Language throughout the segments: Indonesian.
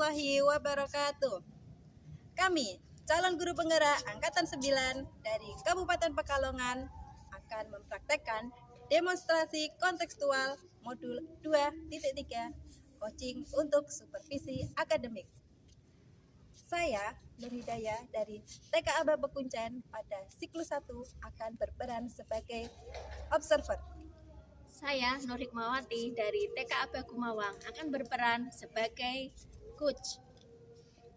warahmatullahi wabarakatuh. Kami, calon guru penggerak Angkatan 9 dari Kabupaten Pekalongan akan mempraktekkan demonstrasi kontekstual modul 2.3 coaching untuk supervisi akademik. Saya, Nur Hidayah dari TK Aba Bekuncen pada siklus 1 akan berperan sebagai observer. Saya Nur Hikmawati dari TK Aba Kumawang akan berperan sebagai coach.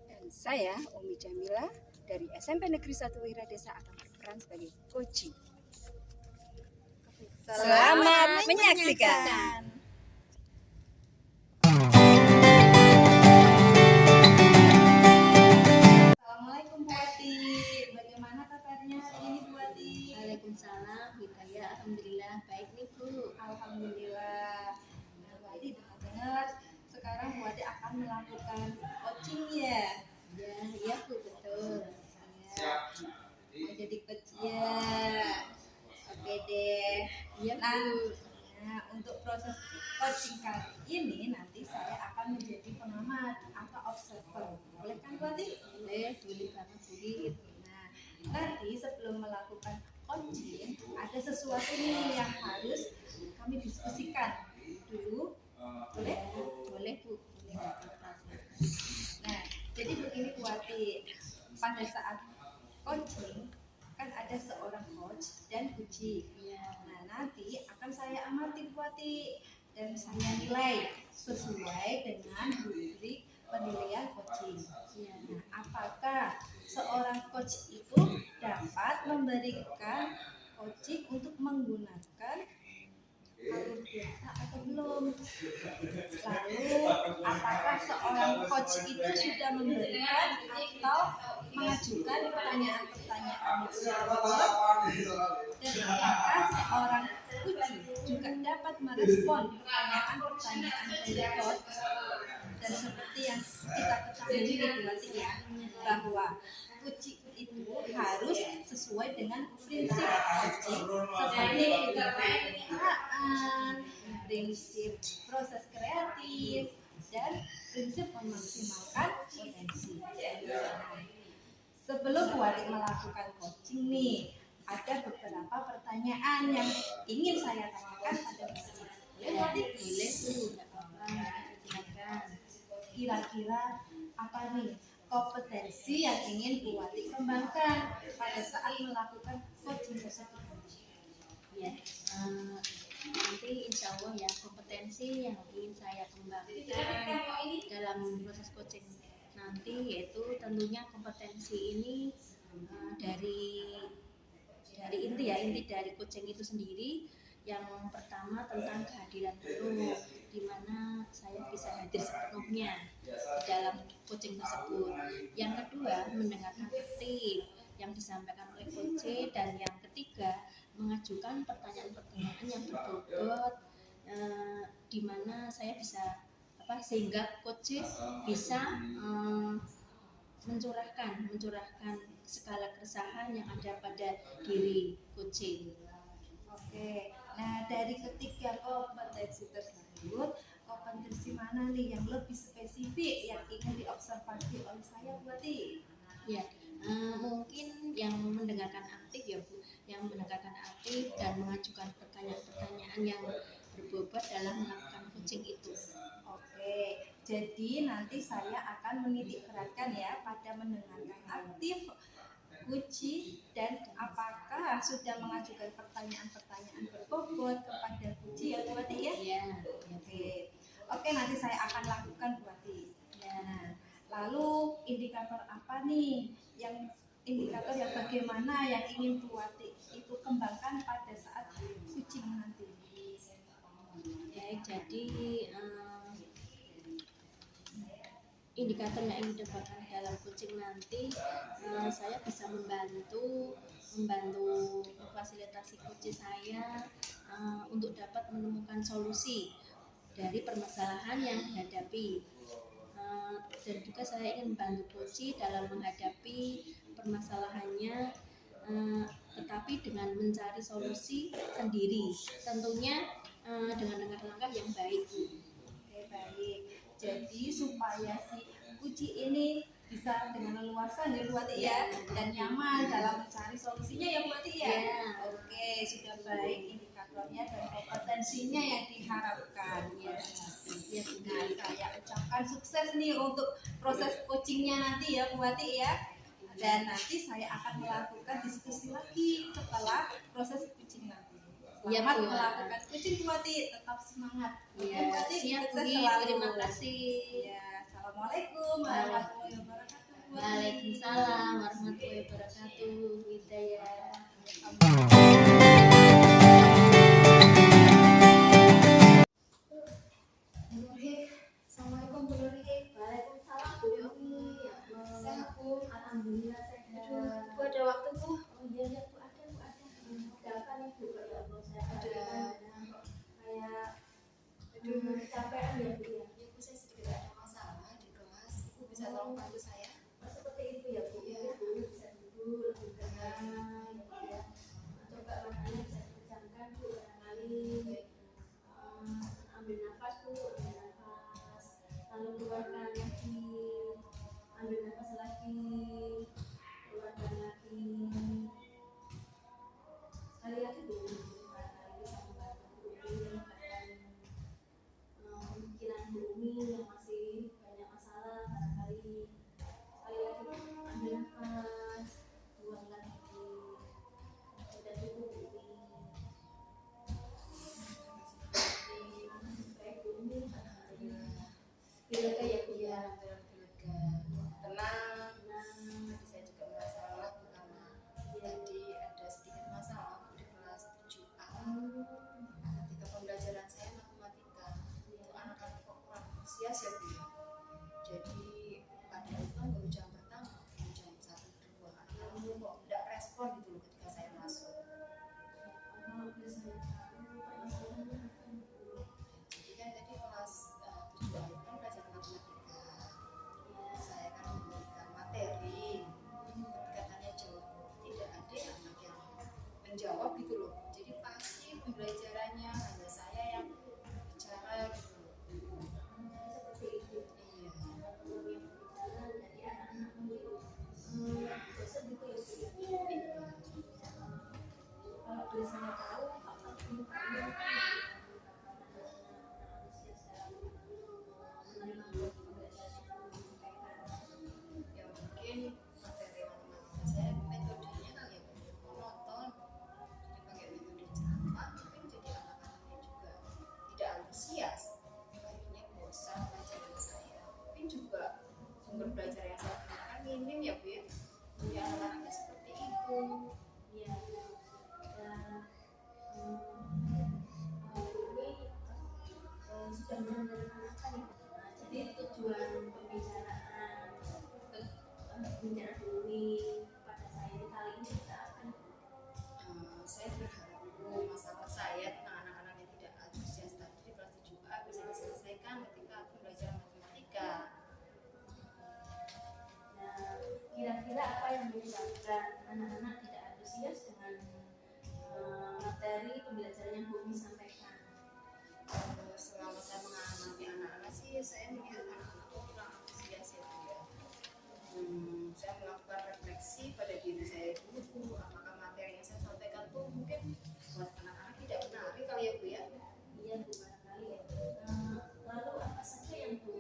Dan saya Umi Jamila dari SMP Negeri 1 Wiradesa akan berperan sebagai coaching. Selamat menyaksikan. Assalamualaikum Bu Wati. Bagaimana kabarnya hari ini Bu Wati? Waalaikumsalam, Hidayah. Alhamdulillah baik nih Bu. Alhamdulillah. Nah, Bu Wati dengar sekarang Bu Wati akan melakukan coaching ya. Ya Bu, betul. Ya. Mau jadi coach ya. Oke deh. Ya Nah, Bu. untuk proses coaching kali ini nanti saya akan menjadi pengamat atau observer. Boleh kan Bu Wati? Boleh banget Bu. Nah, nanti sebelum melakukan coaching ada sesuatu nih yang harus kami diskusikan dulu. Boleh? Boleh Bu. Nah, jadi begini Bu Wati, pada saat coaching kan ada seorang coach dan coachee. Nah, nanti akan saya amati Bu Wati dan saya nilai sesuai dengan rubrik penilaian coaching. Nah, apakah seorang coach itu dapat memberikan coaching untuk menggunakan alur biasa atau belum? Lalu, apakah seorang coach itu sudah memberikan atau mengajukan pertanyaan-pertanyaan tersebut? Dan apakah seorang coach juga dapat merespon pertanyaan-pertanyaan dari coach? Dan seperti yang kita ketahui berarti ya, bahwa coaching itu harus sesuai dengan prinsip coaching seperti keterbukaan, prinsip proses kreatif, dan prinsip memaksimalkan potensi. Sebelum Bu Wati melakukan coaching nih, ada beberapa pertanyaan yang ingin saya tanyakan pada Bu Wati. Boleh Bu Wati? Boleh Bu, nggak apa-apa. Silakan. Kira-kira apa nih kompetensi yang ingin Bu Wati kembangkan pada saat melakukan coaching tersebut? Ya, nanti insya Allah ya kompetensi yang ingin saya kembangkan dalam proses coaching nanti yaitu tentunya kompetensi ini dari inti dari coaching itu sendiri. Yang pertama tentang kehadiran penuh, di mana saya bisa hadir sepenuhnya di dalam coaching tersebut. Yang kedua, mendengarkan aktif yang disampaikan oleh coach, dan yang ketiga, mengajukan pertanyaan-pertanyaan yang berbobot, di mana saya bisa sehingga coach bisa mencurahkan segala keresahan yang ada pada diri coaching. Oke, nah dari ketiga kompetensi tersebut, kompetensi mana nih yang lebih spesifik yang ingin diobservasi oleh saya Bu Wati? Ya, mungkin yang mendengarkan aktif ya Bu, yang mendengarkan aktif dan mengajukan pertanyaan-pertanyaan yang berbobot dalam melakukan coaching itu. Oke, jadi nanti saya akan menitik beratkan ya pada mendengarkan aktif, coaching, dan apakah sudah mengajukan pertanyaan-pertanyaan berbobot kepada coaching ya Bu Wati ya? Iya. Oke, nanti saya akan lakukan Bu Wati. Nah, lalu indikator apa nih indikator yang bagaimana yang ingin Bu Wati itu kembangkan pada saat coaching nanti? Ya, jadi indikator yang ingin didapatkan dalam coaching nanti, saya bisa membantu memfasilitasi coach saya untuk dapat menemukan solusi dari permasalahan yang dihadapi, dan juga saya ingin membantu coach dalam menghadapi permasalahannya, tetapi dengan mencari solusi sendiri, tentunya dengan langkah-langkah yang baik. Oke, baik. Jadi supaya si uji ini bisa dengan leluasa ya Bu Ati ya, dan nyaman dalam mencari solusinya ya Bu Ati ya. Ya. Oke, sudah baik indikatornya dan kompetensinya yang diharapkan ya. Ya, Nah, saya ucapkan sukses nih untuk proses coachingnya nanti ya Bu Ati ya. Dan nanti saya akan melakukan diskusi lagi setelah proses coaching nanti. Iya, Selamat Bu. melakukan coaching Bu Ati, tetap semangat. Oke, Iya, Bu Ati, siap sukses Bu. selalu. Terima kasih. Ya, assalamualaikum warahmatullahi wabarakatuh. Bu Ati. Waalaikumsalam warahmatullahi wabarakatuh. Hidayah. Assalamualaikum Bu Nurhik. Waalaikumsalam Bu Yomi. Sehat Bu? Alhamdulillah sehat. Bu ada waktu Bu? Oh iya ya Bu, ada Bu, ada. Ada apa nih Bu? Ya Allah, saya kayak capean ya Bu ya. Ya, Bu, saya sedikit ada masalah di kelas. Ibu bisa tolong bantu saya? Oh, seperti itu ya Bu. Ya Bu, bisa duduk lebih tenang ya. Coba matanya bisa dipejamkan Bu, barangkali. Ambil nafas Bu, ambil nafas. Lalu keluarkan lagi. Ambil nafas lagi. Keluarkan lagi. Sekali lagi Bu, barangkali bisa membantu Bu meningkatkan pemikiran Bu Umi yang masih banyak masalah barangkali. Sekali lagi Bu, ambil nafas, buang lagi. Sudah cukup Bu Umi. Baik Bu Umi, alhamdulillah. Lega ya Bu ya. Tenang. Nah, Tadi saya juga merasa lelah karena tadi ada sedikit masalah di kelas 7A. Ketika pembelajaran saya matematika, itu anak-anak kok kurang antusias ya Bu ya. Jadi pada itu kan baru jam pertama, baru jam 1, 2, anak-anak kok tidak respon gitu loh ketika saya masuk. kalau bisa saya tahu permasalahannya apa nih Bu? Jadi kan tadi kelas 7A itu kan belajar matematika. Saya kan memberikan materi, ketika tanya jawab tidak ada anak yang menjawab gitu loh. Jadi pasti pembelajarannya hanya saya yang bicara gitu loh. Seperti itu. Iya. Kalau yang berbicara dari anak-anak mungkin bosan gitu ya Bu ya. Iya. Kalau boleh saya tahu apa penyebabnya apa yang menyebabkan anak-anak antusias dalam menerima pembelajaran yang disampaikan? Ya mungkin materi matematika saya metodenya kali ya monoton. Jadi pakai metode ceramah mungkin jadi anak-anaknya juga tidak antusias. Akhirnya bosan belajar dengan saya. Mungkin juga sumber belajar yang saya gunakan minim ya Bu ya. Jadi anak-anaknya seperti itu. Iya. Dan Bu Umi sudah mendengarkan apa nih? Nah, jadi tujuan pembicaraan pembicaraan Bu Umi pada saya ini kali ini kita apa nih? Saya berharap masalah saya tentang anak-anak yang tidak antusias tadi di kelas 7A bisa diselesaikan ketika aku belajar matematika. Nah, kira-kira apa yang menyebabkan anak-anak tidak antusias dengan materi pembelajaran yang Bu Umi sampaikan? Selama saya mengamati anak-anak sih saya melihat anak-anak itu kurang antusias ya Bu ya. Saya melakukan refleksi pada diri saya dulu, apakah materi yang saya sampaikan tuh mungkin buat anak-anak tidak menarik kali ya Bu ya. Iya Bu, barangkali ya. Lalu apa saja yang Bu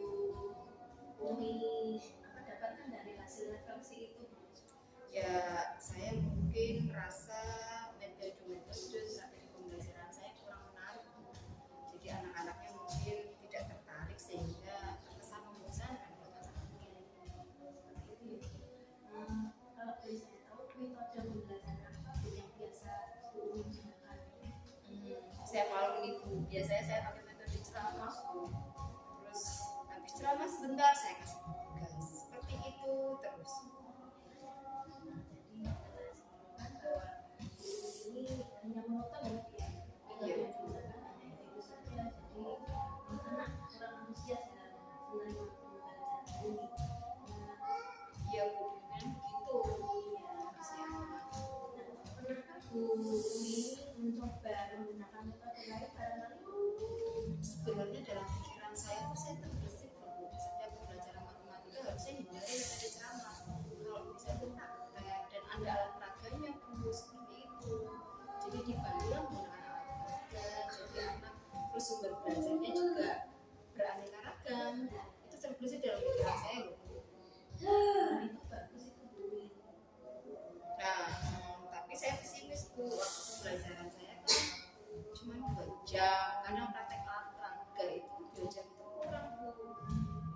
Umi dapatkan dari hasil refleksi itu? Ya saya mungkin merasa metode strategi pembelajaran saya kurang menarik. Jadi anak-anaknya mungkin tidak tertarik sehingga terkesan membosankan buat anak-anaknya. Seperti itu ya. Kalau boleh saya tahu metode pembelajaran apa Bu yang biasa Bu Umi gunakan? Saya malu nih Bu, biasanya saya pakai metode ceramah Bu. Terus habis ceramah sebentar saya kasih tugas. Seperti itu terus. Jadi kita bahwa ini hanya monoton ya Bu ya. Metode yang digunakan hanya itu saja. Jadi anak kurang antusias dalam menerima pembelajaran ini. Iya Bu, dengan begitu. Pernahkah Bu Umi mencoba menggunakan metode lain barangkali? Sebenarnya dalam pikiran saya tuh saya terbesit Bu, setiap pembelajaran matematika harusnya terus sumber belajarnya juga beraneka ragam. Itu terbesit dalam pikiran saya loh. Itu bagus itu Bu. Nah, tapi saya pesimis Bu, waktu pembelajaran saya kan cuma 2 jam, kadang praktek olahraga itu 2 jam itu kurang Bu.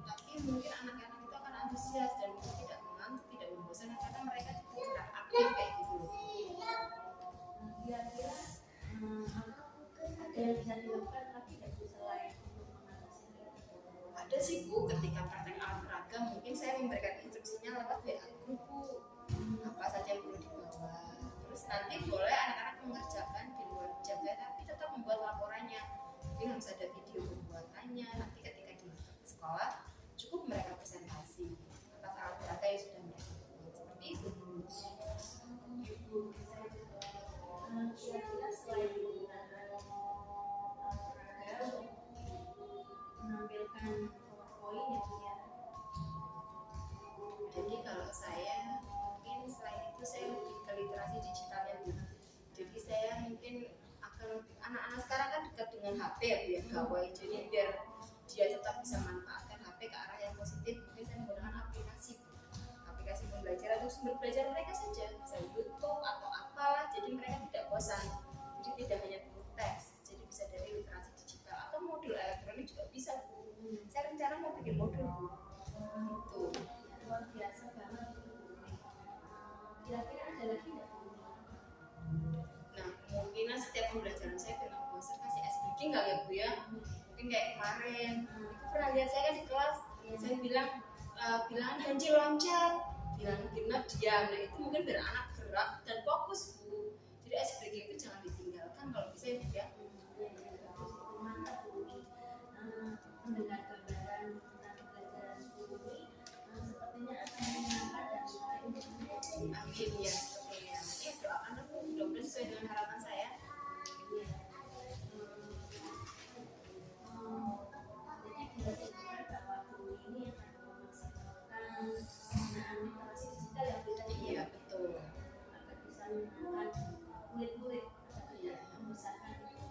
Tapi mungkin anak-anak itu akan antusias dan mungkin tidak mengantuk, tidak membosankan karena mereka tidak aktif kayak gitu loh. Kira-kira ada yang bisa dilakukan tapi tidak bisa lain untuk mengatasi hal itu. Ada sih Bu, ketika praktek olahraga mungkin saya memberikan instruksinya lewat WA group Bu, apa saja yang perlu dibawa. Terus nanti boleh anak-anak mengerjakan di luar jam saya, tapi tetap membuat laporannya. Mungkin harus ada video pembuatannya. Nanti ketika di sekolah cukup mereka presentasi atas olahraga yang sudah mereka buat. Seperti itu. Kira-kira selain menggunakan olahraga untuk menampilkan PowerPoint ya Bu ya. Jadi kalau saya mungkin selain itu saya lebih ke literasi digitalnya Bu. Jadi saya mungkin akan anak-anak sekarang kan dekat dengan HP ya Bu ya, gawai. Jadi biar dia tetap bisa manfaatkan HP ke arah yang positif, mungkin saya menggunakan aplikasi Bu. Aplikasi pembelajaran untuk sumber belajar mereka saja, bisa YouTube atau apa, jadi mereka tidak bosan. Jadi tidak hanya perlu teks, jadi bisa dari literasi digital atau modul elektronik juga bisa Bu. Saya rencana mau bikin modul Bu. Itu. Luar biasa banget itu Bu. Kira-kira ada lagi nggak Bu? Nah, kemungkinan setiap pembelajaran saya kena bosan kasih ice breaking nggak ya Bu ya? Mungkin kayak kemarin, itu pernah lihat saya kan di kelas, saya bilang bilangan ganjil loncat, bilang genap diam. Nah itu mungkin biar anak gerak dan fokus Bu. Jadi ice breaking itu jangan ditinggalkan kalau bisa ya Bu ya. Mantap Bu. Mendengar gambaran tentang pembelajaran guru ini sepertinya akan menyenangkan dan menarik untuk semua. Amin ya, sepertinya. Doakan Bu, mudah-mudahan sesuai dengan harapan saya. Jadi kita bahwa guru ini akan memaksimalkan penggunaan literasi digital yang kita Iya betul. agar bisa menyenangkan murid-murid yang membesarkan itu.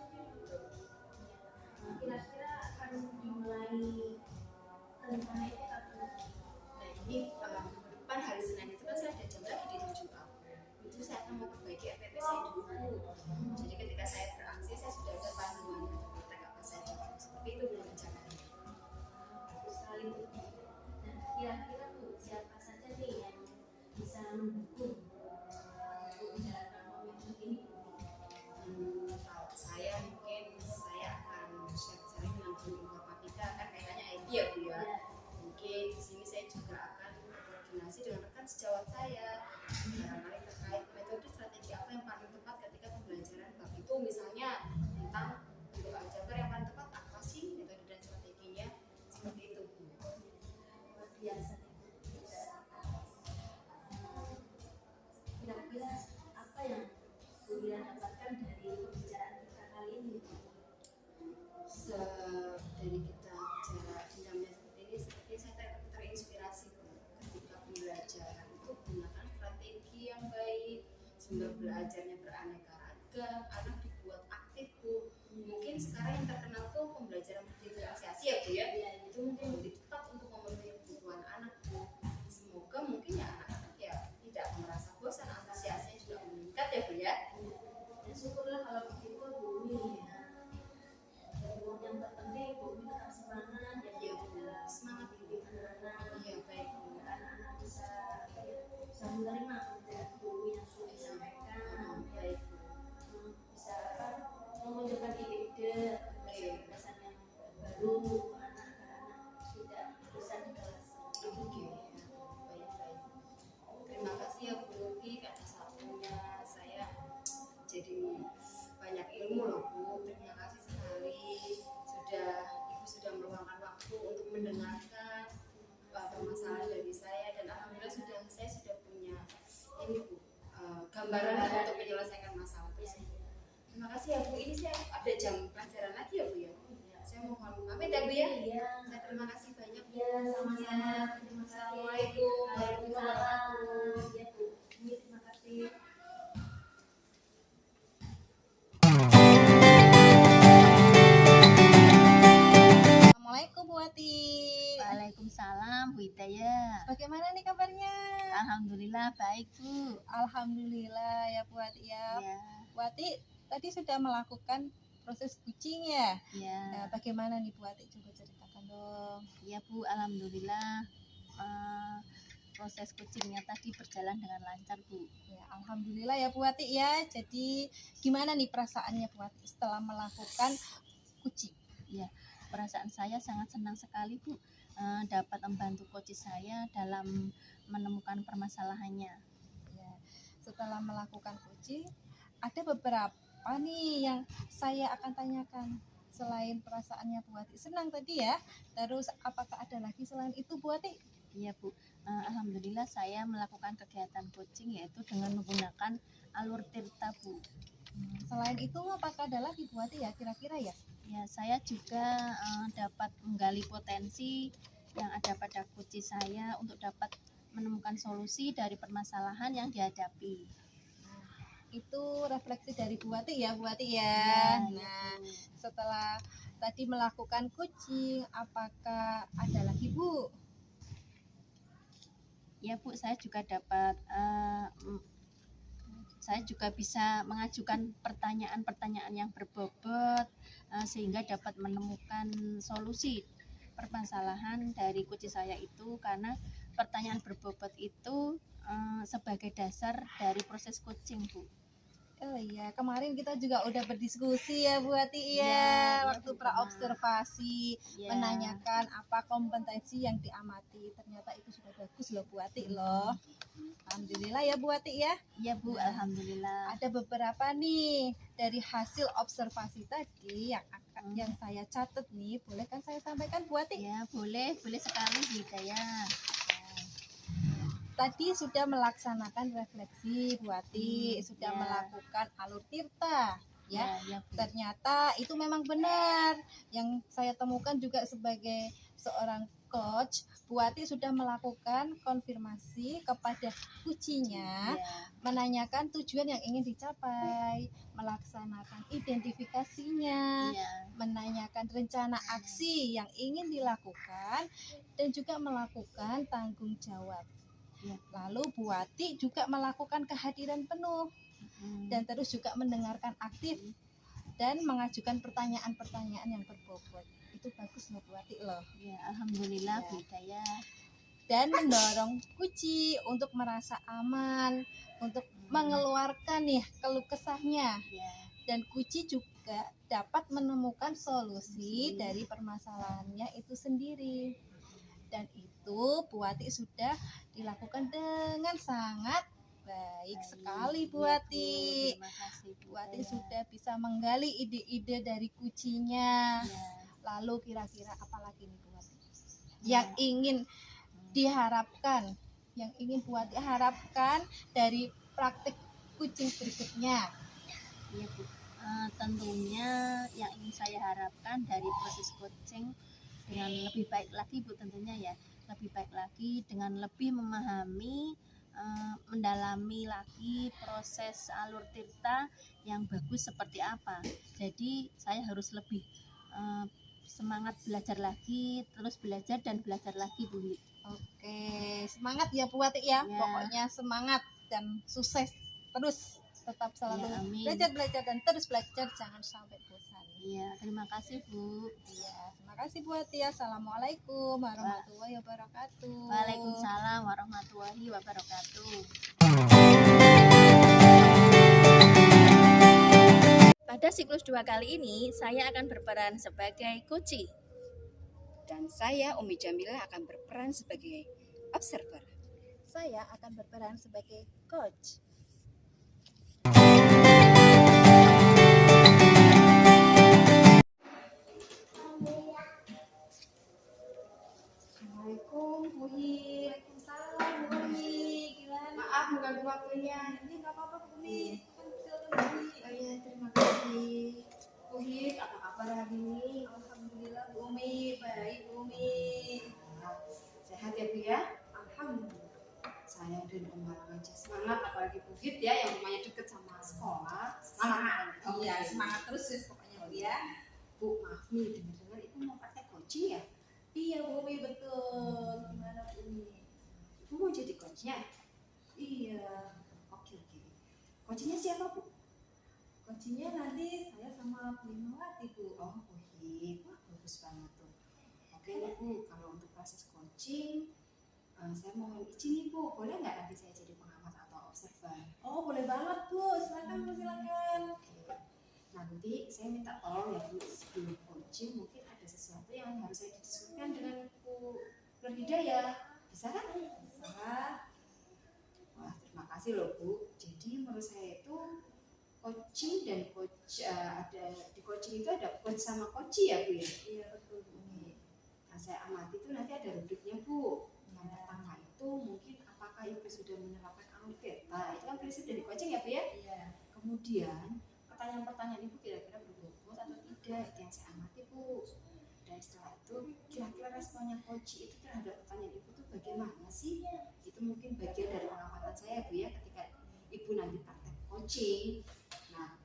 Kira-kira akan dimulai rencana itu kapan? Nah ini minggu depan hari Senin itu kan saya ada jam lagi di 7A. Itu saya akan memperbaiki FPP saya dulu. Jadi ketika saya beraksi saya sudah ada panduan praktek apa saja. Seperti itu belum rencananya. Bagus sekali Bu. Nah, kira-kira Bu, siapa saja nih yang bisa mendukung untuk menjalankan momentum ini Bu? Kalau saya mungkin saya akan share-sharing dengan guru informatika kan kaitannya IT ya Bu ya. Mungkin di sini saya juga akan berkoordinasi dengan rekan sejawat saya barangkali terkait metode strategi apa yang paling tepat ketika pembelajaran bab itu, misalnya tentang bentuk aljabar yang paling tepat apa sih metode dan strateginya, seperti itu Bu. Luar biasa nih Bu. Kira-kira apa yang Bu Ira dapatkan dari pembicaraan kita kali ini Bu? Dari kita bicara dinamnya seperti ini, seperti saya terinspirasi Bu. Ketika pembelajaran itu gunakan strategi yang baik, sumber belajarnya beraneka ragam, anak dibuat aktif Bu. Mungkin sekarang yang terkenal tuh pembelajaran berdiferensiasi ya Bu ya. Itu mungkin lebih tepat untuk memenuhi kebutuhan anak Bu. Semoga mungkin ya anak-anak ya tidak merasa bosan, antusiasnya juga meningkat ya Bu ya. Ya syukurlah kalau begitu Bu Umi ya. Yang terpenting Bu Umi tetap semangat ya Iya Bu. Bu, semangat Bu. Anak-anak Iya baik Bu. anak-anak bisa menerima pembelajaran Bu Umi yang sudah disampaikan. Baik Bu. Bisa memunculkan ide-ide kebiasaan yang baru untuk anak-anak tidak bosan di kelas. Oke, baik-baik. Terima kasih ya Bu Luki atas waktunya. Saya jadi banyak ilmu loh Bu. Terima kasih sekali Ibu sudah meluangkan waktu untuk mendengarkan permasalahan dari saya, dan alhamdulillah saya sudah punya ini Bu, gambaran untuk menyelesaikan masalah tersebut. Terima kasih ya Bu. Ini saya ada jam pelajaran lagi ya Bu ya. Saya mohon pamit ya Bu ya. Iya. Saya terima kasih banyak. Ya, sama-sama. Terima kasih. Assalamualaikum warahmatullahi wabarakatuh. Ya Bu, Umi terima kasih. Waalaikumsalam Bu Hidayah. Bagaimana nih kabarnya? Alhamdulillah baik Bu. Alhamdulillah ya Bu Ati ya. Ya, Bu Ati tadi sudah melakukan proses kucing ya. ya, Nah, bagaimana nih Bu Ati? Coba ceritakan dong. ya Bu. Alhamdulillah proses kucingnya tadi berjalan dengan lancar Bu. Ya, alhamdulillah ya Bu Ati ya. Jadi gimana nih perasaannya Bu Ati setelah melakukan kucing? Ya, perasaan saya sangat senang sekali Bu, dapat membantu coach saya dalam menemukan permasalahannya. Ya, setelah melakukan kucing, ada beberapa nih yang saya akan tanyakan. Selain perasaannya Bu Ati senang tadi ya, terus apakah ada lagi selain itu Bu Ati? Iya Bu, alhamdulillah saya melakukan kegiatan coaching yaitu dengan menggunakan alur tirta Bu. Selain itu apakah ada lagi Bu Ati ya kira-kira ya? Ya, saya juga dapat menggali potensi yang ada pada coach saya untuk dapat menemukan solusi dari permasalahan yang dihadapi. Itu refleksi dari Bu Ati ya Bu Ati ya. Ya, Nah, Bu. setelah tadi melakukan kucing, apakah ada lagi Bu? Ya Bu, saya juga dapat saya juga bisa mengajukan pertanyaan-pertanyaan yang berbobot sehingga dapat menemukan solusi permasalahan dari coach saya itu, karena pertanyaan berbobot itu sebagai dasar dari proses coaching Bu. Oh iya, kemarin kita juga udah berdiskusi ya Bu Ati Iya, ya, iya, waktu Bu, praobservasi, Ya, menanyakan apa kompetensi yang diamati. Ternyata itu sudah bagus loh Bu Ati loh. Alhamdulillah ya Bu Ati ya. ya Bu, alhamdulillah. Ada beberapa nih dari hasil observasi tadi yang saya catat nih, boleh kan saya sampaikan Bu Ati? Ya, boleh sekali Bu Hidayah. Tadi sudah melaksanakan refleksi Bu Ati, sudah ya. melakukan alur tirta ya. Ya, Bu. Ternyata itu memang benar. Yang saya temukan juga sebagai seorang coach, Bu Ati sudah melakukan konfirmasi kepada kucinya, Ya, menanyakan tujuan yang ingin dicapai, melaksanakan identifikasinya, ya, menanyakan rencana aksi yang ingin dilakukan, dan juga melakukan tanggung jawab. Ya. Lalu Bu Ati juga melakukan kehadiran penuh dan terus juga mendengarkan aktif dan mengajukan pertanyaan-pertanyaan yang berbobot. Itu bagus loh Bu Ati loh. ya, alhamdulillah Ya. Bu Hidayah. Dan mendorong kuci untuk merasa aman, untuk mengeluarkan nih keluh kesahnya. Ya, Dan kuci juga dapat menemukan solusi dari permasalahannya itu sendiri. Dan itu Bu Ati sudah dilakukan dengan sangat baik sekali Bu Ya, Ati. terima kasih Bu Ati Hidayah. sudah bisa menggali ide-ide dari kucinya. Ya, Lalu kira-kira apa lagi nih Bu Ati ya. yang ingin diharapkan, yang ingin Bu Ati harapkan dari praktik kucing berikutnya? Iya Bu, tentunya yang ingin saya harapkan dari proses coaching dengan lebih baik lagi Bu, tentunya ya lebih baik lagi dengan lebih memahami, mendalami lagi proses alur tirta yang bagus seperti apa. Jadi saya harus lebih semangat belajar lagi, terus belajar dan belajar lagi Bu. Oke, semangat ya Bu Ati ya. Ya. Pokoknya semangat dan sukses terus, tetap selalu Ya, amin. belajar dan terus belajar, jangan sampai bosan. Iya, terima kasih Bu. Iya, terima kasih Bu Ati. Assalamualaikum warahmatullahi wabarakatuh. Waalaikumsalam warahmatullahi wabarakatuh. Pada siklus 2 kali ini, saya akan berperan sebagai coach. Dan saya Umi Jamila akan berperan sebagai observer. Saya akan berperan sebagai coach. Assalamualaikum Bu Hi. Waalaikumsalam Bu Umi. Gimana? Maaf mengganggu waktunya. Ini nggak apa-apa Bu Umi. Silakan Bu Umi. Oh iya, terima kasih. Bu Hid, apa kabar hari ini? Alhamdulillah Bu Umi, baik Bu Umi. Sehat ya Bu ya? Alhamdulillah. Saya dan Om Malang aja semangat, apalagi Bu Hid ya yang rumahnya deket sama sekolah. Semangat. Iya, Oke. semangat terus pokoknya Bu ya. Bu, maaf nih, dengar-dengar itu mau pakai kunci ya? Iya Iya Bu Umi, betul. Gimana Bu Umi? Ibu mau jadi coachnya? Iya, Oke. Coachnya siapa Bu? coachingnya nanti saya sama Bu Imawati Bu. Oh, wah bagus banget tuh. Oke nih Bu, kalau untuk proses coaching, saya mohon izin nih Bu, boleh nggak nanti saya jadi pengamat atau observer? Oh boleh banget Bu, silakan Bu, silakan. Oke. Nanti saya minta tolong ya Bu, sebelum coaching mungkin ada sesuatu yang harus saya diskusikan dengan Bu Hidayah. Bisa kan? Bisa. Wah, terima kasih loh Bu. Jadi menurut saya itu coaching dan coach ada di coaching itu ada coach sama coachee ya Bu ya. Iya betul Bu Umi. Nah, saya amati itu nanti ada rubriknya Bu. Yang pertama itu mungkin apakah Ibu sudah menerapkan Algebra? Itu kan prinsip dari coaching ya Bu ya. Iya. Kemudian pertanyaan-pertanyaan Ibu kira-kira berbobot atau tidak, itu yang saya amati Bu. Dan setelah itu kira-kira responnya coachee itu terhadap pertanyaan Ibu tuh bagaimana sih? Itu mungkin bagian dari pengamatan saya Bu ya ketika Ibu nanti praktek coaching. Nah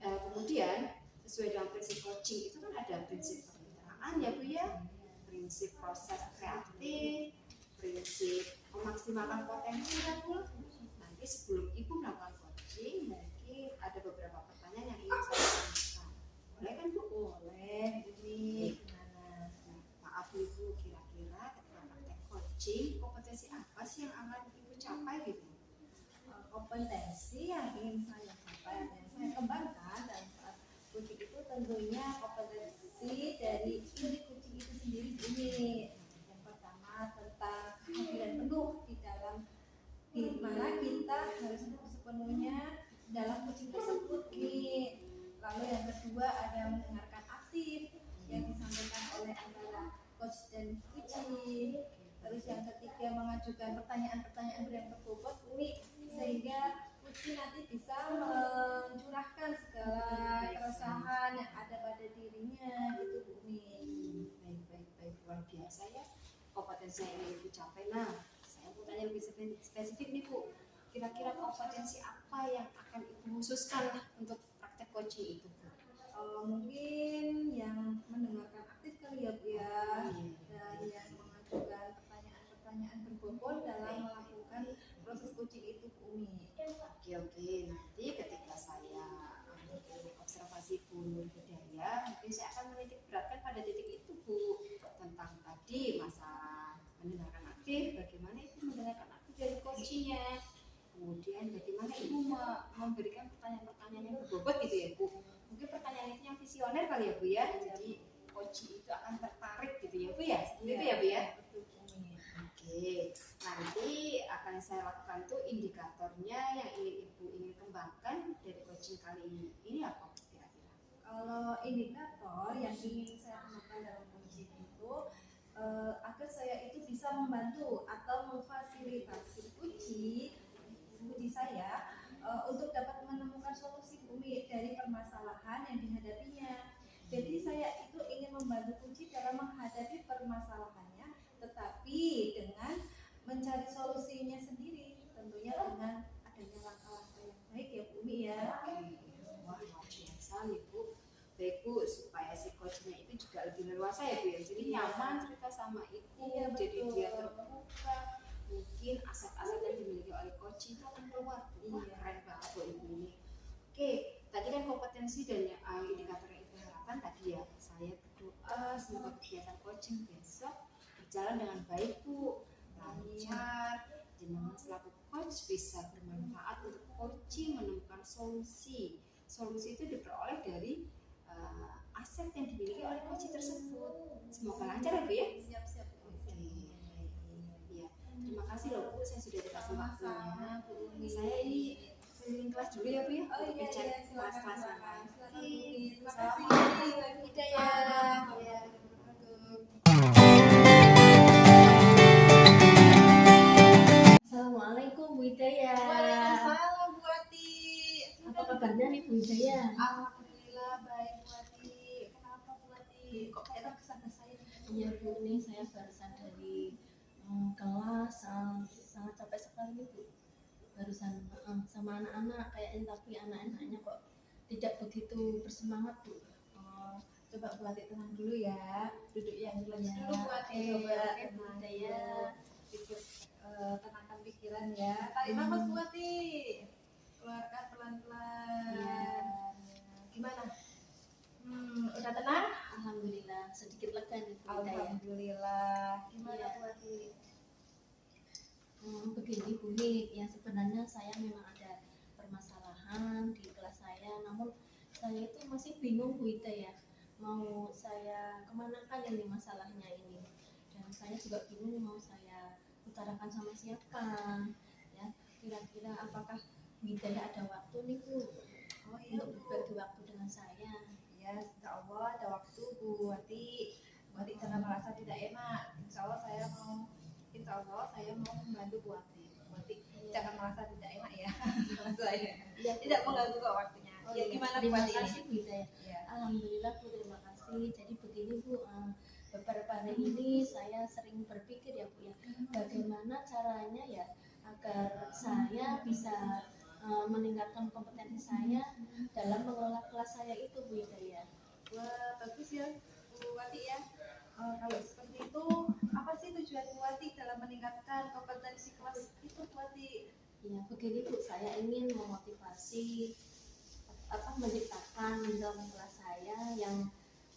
kemudian sesuai dengan prinsip coaching itu kan ada prinsip kemitraan ya Bu ya, prinsip proses kreatif, prinsip memaksimalkan potensi kan Bu. Nanti sebelum Ibu melakukan coaching mungkin ada beberapa pertanyaan yang ingin saya tanyakan. Boleh kan Bu? Boleh Bu Umi. Gimana? Nah, maaf Ibu, kira-kira ketika praktek coaching kompetensi apa sih yang akan Ibu capai gitu? Kompetensi yang ingin saya capai dan saya kembangkan dalam saat coaching itu tentunya kompetensi dari diri coaching itu sendiri Bu Umi. Yang pertama tentang kehadiran penuh di dalam di mana kita harus sepenuhnya dalam coaching tersebut nih. Lalu yang kedua ada mendengarkan aktif yang disampaikan oleh antara coach dan coaching. Terus yang ketiga mengajukan pertanyaan-pertanyaan yang berbobot Umi, sehingga coaching nanti bisa mencurahkan segala keresahan yang ada pada dirinya gitu Bu Umi. Baik, luar biasa ya kompetensi yang ingin Ibu capai. Nah, saya mau tanya lebih spesifik nih Bu, kira-kira kompetensi apa yang akan Ibu khususkan lah untuk praktek coaching itu Bu? Mungkin yang mendengarkan aktif kali ya Bu ya, dan yang mengajukan pertanyaan-pertanyaan berbobot dalam melakukan proses coaching itu Bu Umi. Oke, nanti ketika saya observasi Bu Nur Hidayah, mungkin saya akan menitik beratkan pada titik itu Bu, tentang tadi masalah mendengarkan aktif, bagaimana Ibu mendengarkan aktif dari coachingnya, kemudian bagaimana Ibu memberikan pertanyaan-pertanyaan yang berbobot gitu ya Bu. Mungkin pertanyaan itu yang visioner kali ya Bu ya, jadi coaching itu akan tertarik gitu ya Bu ya, seperti itu ya Bu ya. Betul Bu Umi. Oke, nanti akan saya lakukan tuh indikatornya yang ingin kembangkan dari coaching kali ini apa kira-kira? Kalau indikator yang ingin saya temukan dalam coaching itu agar saya itu bisa membantu atau memfasilitasi coaching saya untuk dapat menemukan solusi Umi dari permasalahan yang dihadapinya. Jadi saya itu ingin membantu coaching dalam menghadapi permasalahannya, tetapi dengan mencari solusinya sendiri, tentunya dengan adanya langkah-langkah yang baik ya Bu Umi ya. Wah, luar biasa nih Bu. Baik Bu, supaya si coachnya itu juga lebih leluasa ya Bu ya, jadi nyaman cerita sama Ibu, Iya, jadi betul. dia terbuka, mungkin aset-aset yang dimiliki oleh coach itu akan keluar Bu. Wah, Iya. keren banget Bu Ibu ini. Oke, tadi kan kompetensi dan indikator yang Ibu harapkan tadi ya, saya berdoa semoga kegiatan coaching besok berjalan dengan baik Bu, lancar, jenengan selaku coach bisa bermanfaat untuk coaching menemukan solusi itu diperoleh dari aset yang dimiliki oleh coach tersebut. Semoga lancar ya Bu ya. Siap-siap Bu Umi. Iya, terima kasih loh Bu, saya sudah dikasih waktunya. Sama-sama Bu Umi. Saya ini keliling kelas dulu ya Bu ya, Oh untuk iya, ngecek iya, silakan, kelas-kelas yang silakan. lain. Silakan, Bu Umi. Terima Assalamualaikum kasih. warahmatullahi wabarakatuh. Iya. Assalamualaikum Bu Hidayah. Waalaikumsalam Bu Ati. Apa kabarnya nih Bu Hidayah? Alhamdulillah baik Bu Ati. Kenapa Bu Ati? Kok kayak terkesan saya? Iya Bu, ini saya barusan dari kelas, sangat capek sekali nih Bu. Barusan sama anak-anak kayaknya, tapi anak-anaknya kok tidak begitu bersemangat Bu. Coba buatin tenang dulu ya, duduk yang jelas Ya, dulu buatin, oke, coba oke, Bu tenang Ida ya. dulu. Tenangkan pikiran ya, tarik nafas buatin, keluarkan pelan-pelan. Iya. Gimana? Udah tenang? Alhamdulillah, sedikit lega nih Bu Ida ya. Alhamdulillah. Gimana Iya. buatin? Begini Bu Hik, ya sebenarnya saya memang ada permasalahan di kelas saya, namun saya itu masih bingung Bu Ida ya, mau saya kemanakan ini masalahnya ini, dan saya juga bingung mau saya utarakan sama siapa, ya kira-kira apakah Bu Ida ya ada waktu nih Bu Oh iya untuk Bu. berbagi waktu dengan saya? Ya, insya Allah ada waktu Bu Wati. Bu Wati jangan merasa tidak enak. Insya Allah saya mau membantu Bu Wati. Bu Wati jangan merasa tidak enak ya. Saya Ya, tidak mengganggu kok waktunya. Oh, Ya iya. gimana Bu Terima Wati kasih ini? Bu Ida ya. Ya. Alhamdulillah Bu, terima kasih. Jadi begini Bu, beberapa hari ini saya sering berpikir ya Bu ya, bagaimana caranya ya agar saya bisa meningkatkan kompetensi saya dalam mengelola kelas saya itu Bu Ida ya. Wah, bagus ya Bu Wati ya. Kalau seperti itu, apa sih tujuan Bu Wati dalam meningkatkan kompetensi kelas itu Bu Wati? Ya begini Bu, saya ingin memotivasi menciptakan lingkungan kelas saya yang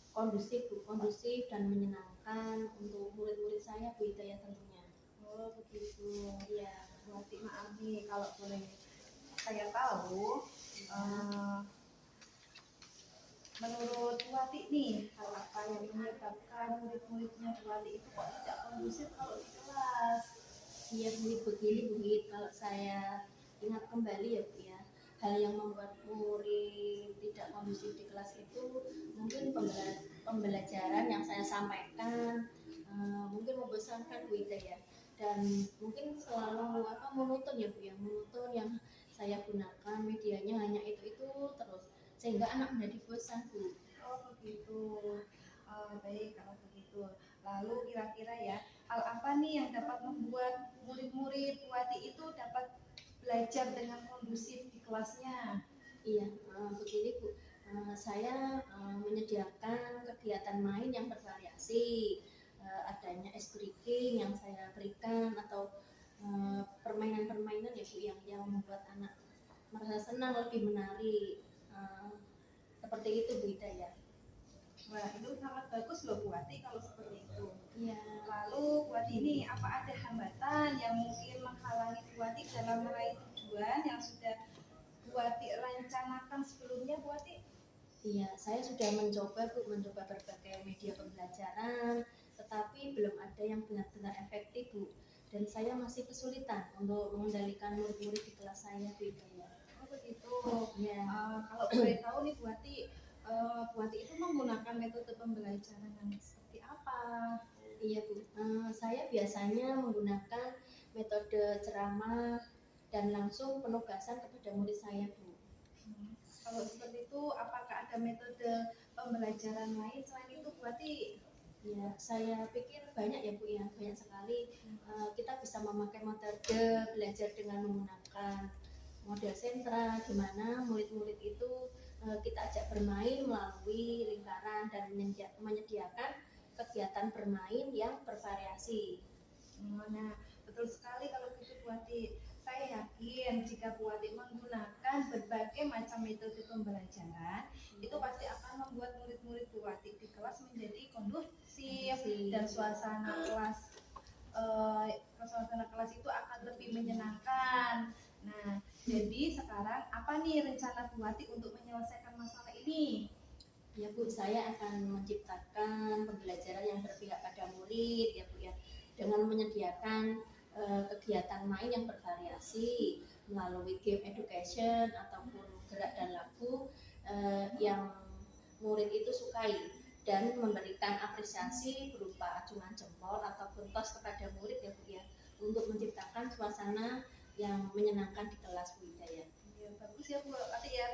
kondusif Bu, kondusif dan menyenangkan untuk murid-murid saya Bu Ida ya tentunya. Oh begitu. Iya. Bu Wati maaf nih kalau boleh saya tahu. Menurut Bu Wati nih, hal apa yang menyebabkan murid-muridnya Bu Wati itu kok tidak kondusif kalau di kelas? Iya Bu, begini Bu Hid, kalau saya ingat kembali ya Bu ya, hal yang membuat murid tidak kondusif di kelas itu mungkin pembelajaran yang saya sampaikan mungkin membosankan Bu Ida ya, dan mungkin selalu monoton ya Bu ya, monoton yang saya gunakan medianya hanya itu terus, sehingga anak menjadi bosan Bu. Oh begitu. Baik kalau begitu. Lalu kira-kira ya, hal apa nih yang dapat membuat murid-murid Bu Wati itu dapat belajar dengan kondusif di kelasnya? Iya, begini Bu, saya menyediakan kegiatan main yang bervariasi, adanya ice breaking yang saya berikan atau permainan-permainan ya Bu yang membuat anak merasa senang, lebih menarik, seperti itu Bu Ida ya. Wah itu sangat bagus loh Bu Wati kalau seperti itu. Iya. Lalu Bu Wati ini apa ada hambatan yang mungkin menghalangi Bu Wati dalam meraih tujuan yang sudah Bu Wati rencanakan sebelumnya Bu Wati? Iya, saya sudah mencoba berbagai media pembelajaran, tetapi belum ada yang benar-benar efektif Bu. Dan saya masih kesulitan untuk mengendalikan murid-murid di kelas saya Bu Ida ya. Oh begitu. Ya. Kalau boleh tahu nih Bu Wati itu menggunakan metode pembelajaran yang seperti apa? Iya Bu, saya biasanya menggunakan metode ceramah dan langsung penugasan kepada murid saya Bu. Kalau seperti itu, apakah ada metode pembelajaran lain selain itu Bu Wati? Ya, saya pikir banyak ya Bu ya, banyak sekali. Kita bisa memakai metode belajar dengan menggunakan model sentra, di mana murid-murid itu kita ajak bermain melalui lingkaran dan menyediakan kegiatan bermain yang bervariasi. Nah, betul sekali kalau gitu Bu Wati. Saya yakin jika Bu Wati menggunakan berbagai macam metode pembelajaran, itu pasti akan membuat murid-murid Bu Wati di kelas menjadi kondusif dan suasana kelas itu akan lebih menyenangkan. Nah, jadi sekarang apa nih rencana Bu Wati untuk menyelesaikan masalah ini? Ya Bu, saya akan menciptakan pembelajaran yang berpihak pada murid ya Bu ya, dengan menyediakan kegiatan main yang bervariasi melalui game education ataupun gerak dan lagu yang murid itu sukai, dan memberikan apresiasi berupa acungan jempol ataupun tos kepada murid ya Bu ya, untuk menciptakan suasana yang menyenangkan di kelas Bu Ida ya. Ya, bagus ya Bu Wati ya,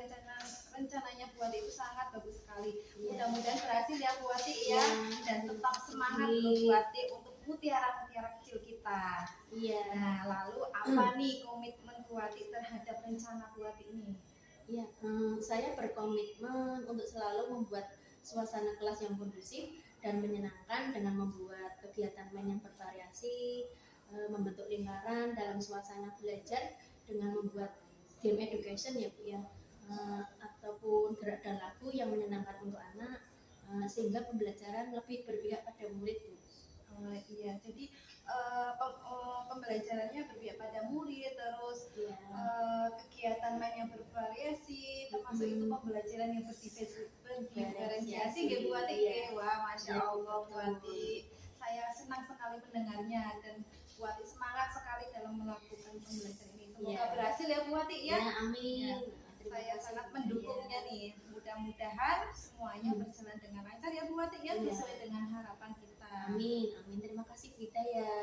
rencananya Bu Wati itu sangat bagus sekali. Ya. Mudah-mudahan berhasil ya Bu Wati ya, dan tetap semangat loh Bu Wati untuk mutiara-mutiara kecil kita. Iya. Nah, lalu apa nih komitmen Bu Wati terhadap rencana Bu Wati ini? Ya, saya berkomitmen untuk selalu membuat suasana kelas yang kondusif dan menyenangkan dengan membuat kegiatan main yang bervariasi, membentuk lingkaran dalam suasana belajar dengan membuat game education ya Bu ya, ataupun gerak dan lagu yang menyenangkan untuk anak, sehingga pembelajaran lebih berpihak pada murid Bu. Iya, jadi pembelajarannya berpihak pada murid, terus Iya. kegiatan main yang bervariasi, termasuk itu pembelajaran yang berdiferensiasi, ya Bu Ati. Iya. Wah, masya Iya, Allah Bu betul. Ati. Saya senang sekali mendengarnya dan Bu Ati semangat sekali dalam melakukan pembelajaran ini. Semoga Iya. berhasil ya Bu Ati ya. Ya, amin. Ya. Terima Saya kasih. sangat mendukungnya nih. Mudah-mudahan semuanya berjalan dengan lancar ya Bu Ati ya, Iya. sesuai dengan harapan kita. Amin, amin. Terima kasih Bu Ita ya.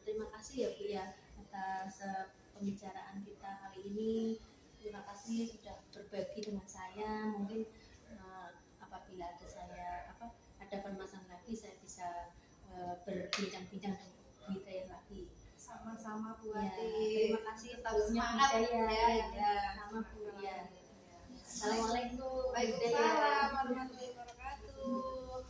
Terima kasih ya Bu ya atas pembicaraan kita kali ini. Terima kasih sudah berbagi dengan saya. Mungkin apabila ada permasalahan lagi saya bisa berbincang-bincang dengan Bu Ita ya lagi. Sama-sama Bu Ya, Ati. terima kasih Tetap sebelumnya semangat Bu Ita ya. ya. Sama Bu ya. Assalamualaikum. Waalaikumsalam warahmatullahi wabarakatuh.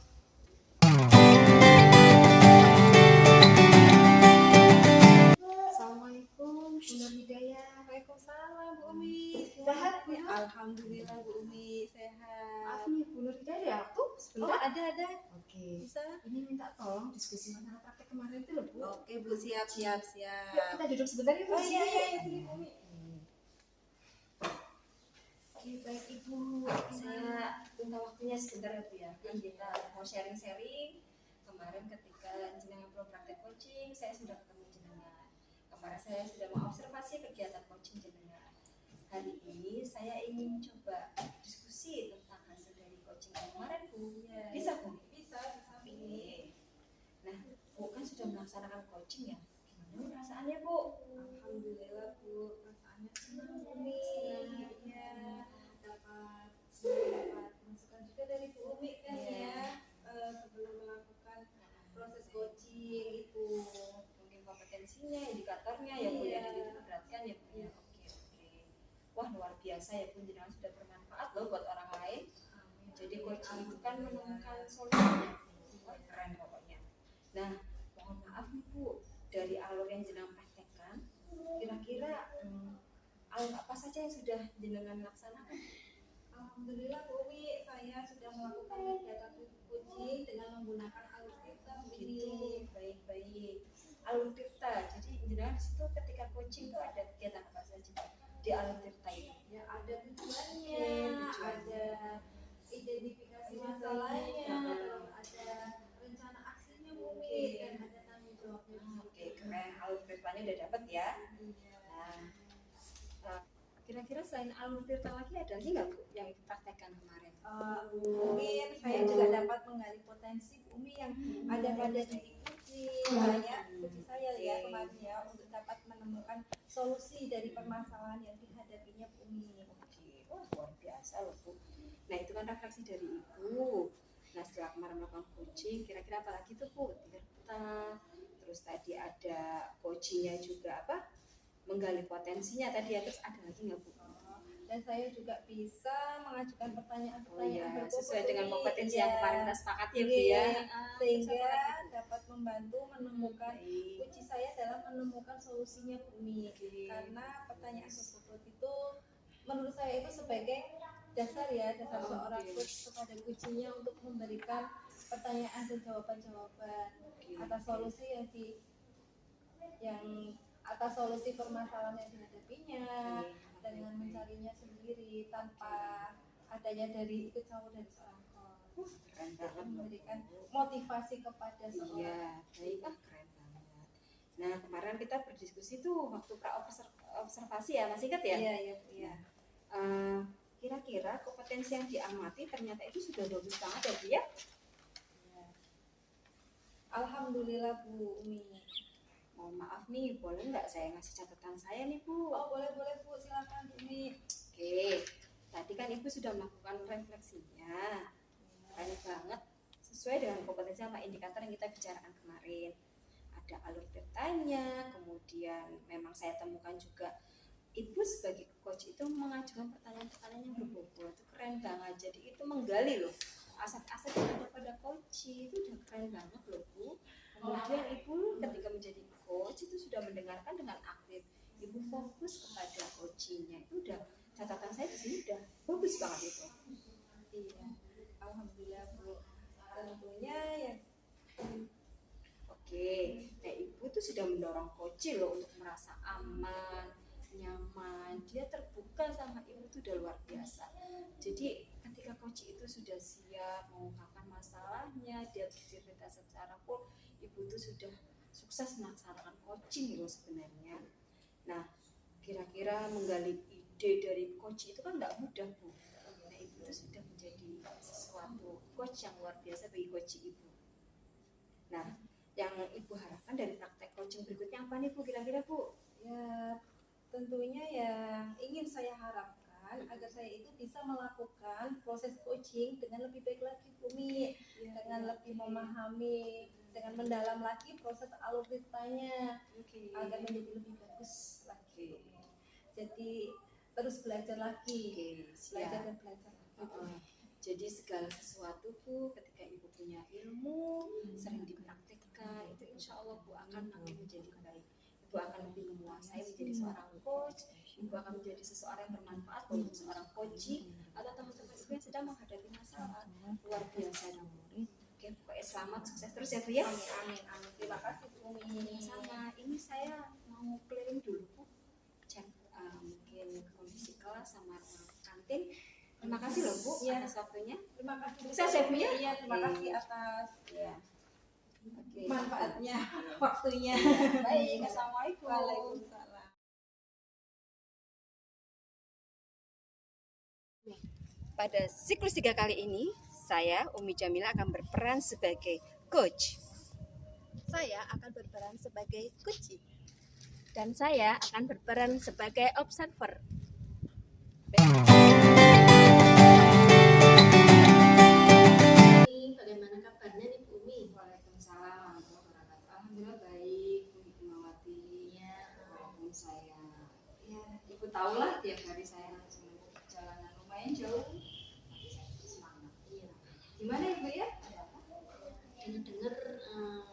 Assalamualaikum, Bu Nur Hidayah. Waalaikumsalam Bu Umi. Sehat, Bu? Alhamdulillah Bu Umi sehat. Maaf nih, Bu Nur Hidayah ada waktu Oh sebentar? ada. Oke. Bisa? Ini minta tolong diskusi masalah praktek kemarin itu loh, Bu. Oke Bu, siap. Yuk kita duduk sebentar ya, Bu. Oh iya sini Bu Umi. Oke, baik Ibu. Saya minta waktunya sebentar ya, Bu ya. Kan kita mau sharing-sharing. Kemarin ketika jenengan pro praktek coaching, saya sudah ketemu jenengan. Kemarin saya sudah mengobservasi kegiatan coaching jenengan. Hari ini saya ingin coba diskusi tentang hasil dari coaching kemarin, Bu. Iya. Bisa, Bu? Bisa Bu. Oke. Nah, Bu kan sudah melaksanakan coaching ya. Gimana perasaannya, Bu? Alhamdulillah Bu, perasaannya senang Bu Umi. Iya, dapat masukan juga dari Bu Umi kan Iya. ya, sebelum melakukan proses coaching itu. Mungkin kompetensinya, indikatornya ya Bu ya, Iya. diperhatikan ya Bu ya. Oke. Wah, luar biasa ya Bu, jenengan sudah bermanfaat loh buat orang lain. Jadi coaching itu kan menemukan solusinya. Wah, keren pokoknya. Nah, mohon maaf nih Bu, dari alur yang jenengan praktekkan, kira-kira alur apa saja yang sudah jenengan laksanakan? Alhamdulillah Bu Umi, saya sudah melakukan kegiatan coaching dengan menggunakan alur kita Bu Umi. Gitu, baik-baik. Alur Tirta, jadi jenengan di situ ketika coaching itu ada kegiatan apa saja di alur Tirta ini? Ya ada tujuannya, Oke, tujuannya. ada identifikasi masalahnya, terus ada rencana aksinya Bu Umi, Oke. dan ada tanggung jawabnya. Oke, keren. Alur Tirtanya udah dapat ya. Iya. Nah, kira-kira selain alur Tirta lagi ada lagi nggak Bu yang dipraktekkan kemarin? Mungkin saya juga dapat menggali potensi Bu Umi yang ada pada diri kunci saya ya kemarin ya, untuk dapat menemukan solusi dari permasalahan yang dihadapinya Bu Umi. Oke, wah luar biasa loh Bu. Nah itu kan refleksi dari Ibu. Nah setelah kemarin melakukan coaching, kira-kira apa lagi tuh Bu? Tirta, terus tadi ada coachingnya juga apa? Menggali potensinya tadi ya, terus ada lagi nggak Bu? Dan saya juga bisa mengajukan Oh pertanyaan-pertanyaan iya, berbobot sesuai dengan Bu Umi. kompetensi Iya. yang kemarin kita sepakati ya Bu Iya, ya. sehingga Terus apa lagi, Bu? dapat membantu menemukan Baik. kunci saya dalam menemukan solusinya Bu Umi. Oke. Karena pertanyaan berbobot itu menurut saya itu sebagai dasar ya, dasar Oh, seorang oke. coach kepada kuncinya untuk memberikan pertanyaan dan jawaban-jawaban Oke. atas solusi atas solusi permasalahan yang dihadapinya dengan mencarinya sendiri tanpa adanya dari ikut campur dari seorang coach. Keren Untuk banget loh. memberikan motivasi kepada seorang. Iya, baik, keren banget. Nah kemarin kita berdiskusi tuh waktu observasi ya, masih ingat ya? Iya. Kira-kira kompetensi yang diamati ternyata itu sudah bagus banget ya Bu ya? Alhamdulillah Bu Umi. Mohon maaf nih, boleh nggak saya ngasih catatan saya nih Bu? Oh boleh Bu, silakan Bu Umi. Oke, tadi kan Ibu sudah melakukan refleksinya, keren banget, sesuai dengan kompetensi sama indikator yang kita bicarakan kemarin. Ada alur bertanya, kemudian memang saya temukan juga ibu sebagai coach itu mengajukan pertanyaan-pertanyaan yang berbobot, itu keren banget. Jadi itu menggali loh aset-aset yang ada pada coach, itu udah keren banget loh Bu. Kemudian ibu ketika menjadi coach itu sudah mendengarkan dengan aktif, ibu fokus kepada coachingnya, itu udah catatan saya di sini udah bagus banget itu. Iya, alhamdulillah Bu. Tentunya ya Oke, nah ibu tuh sudah mendorong coach loh untuk merasa aman, nyaman, dia terbuka sama ibu tuh udah luar biasa. Jadi ketika coach itu sudah siap mengungkapkan masalahnya, dia bercerita secara full, ibu tuh sudah sukses melaksanakan coaching loh sebenarnya. Nah, kira-kira menggali ide dari coach itu kan nggak mudah Bu. Nah ibu tuh sudah menjadi sesuatu coach yang luar biasa bagi coach ibu. Nah, yang ibu harapkan dari praktek coaching berikutnya apa nih Bu, kira-kira Bu? ya tentunya yang ingin saya harapkan agar saya itu bisa melakukan proses coaching dengan lebih baik lagi Bumi, dengan lebih memahami, dengan mendalam lagi proses algoritmanya Oke. agar menjadi lebih bagus lagi. Jadi terus belajar lagi, Oke, belajar siap. dan belajar lagi. Jadi segala sesuatu Bu, ketika ibu punya ilmu, sering dipraktikkan, itu insya Allah Bu akan makin menjadi baik. Ibu akan lebih menguasai menjadi seorang coach, ibu akan menjadi seseorang yang bermanfaat untuk seorang coaching atau teman-teman ibu yang sedang menghadapi masalah. Luar biasa dong. Oke, pokoknya selamat, sukses terus ya Bu ya. Amin, amin, amin. Terima kasih Bumi. Sama, ini saya mau keliling dulu Bu, cek mungkin kondisi kelas sama kantin. Terima kasih loh Bu Iya. atas waktunya. Terima kasih. Sukses ya Bu ya. Iya, terima kasih atas Ya. Oke. manfaatnya, waktunya. Baik, assalamualaikum. Waalaikumsalam. Pada siklus 3 kali ini, saya Umi Jamila akan berperan sebagai coach. Saya akan berperan sebagai coaching. Dan saya akan berperan sebagai observer. Bagaimana kabarnya nih Bu Umi? Waalaikumsalam warahmatullahi wabarakatuh. Alhamdulillah baik, Bu Hikmawati. Ya, Walaupun saya, ya ibu tahu lah tiap hari saya harus menempuh perjalanan lumayan jauh, tapi saya tetap semangat. iya. Gimana Ibu ya? Ada apa? Dengar-dengar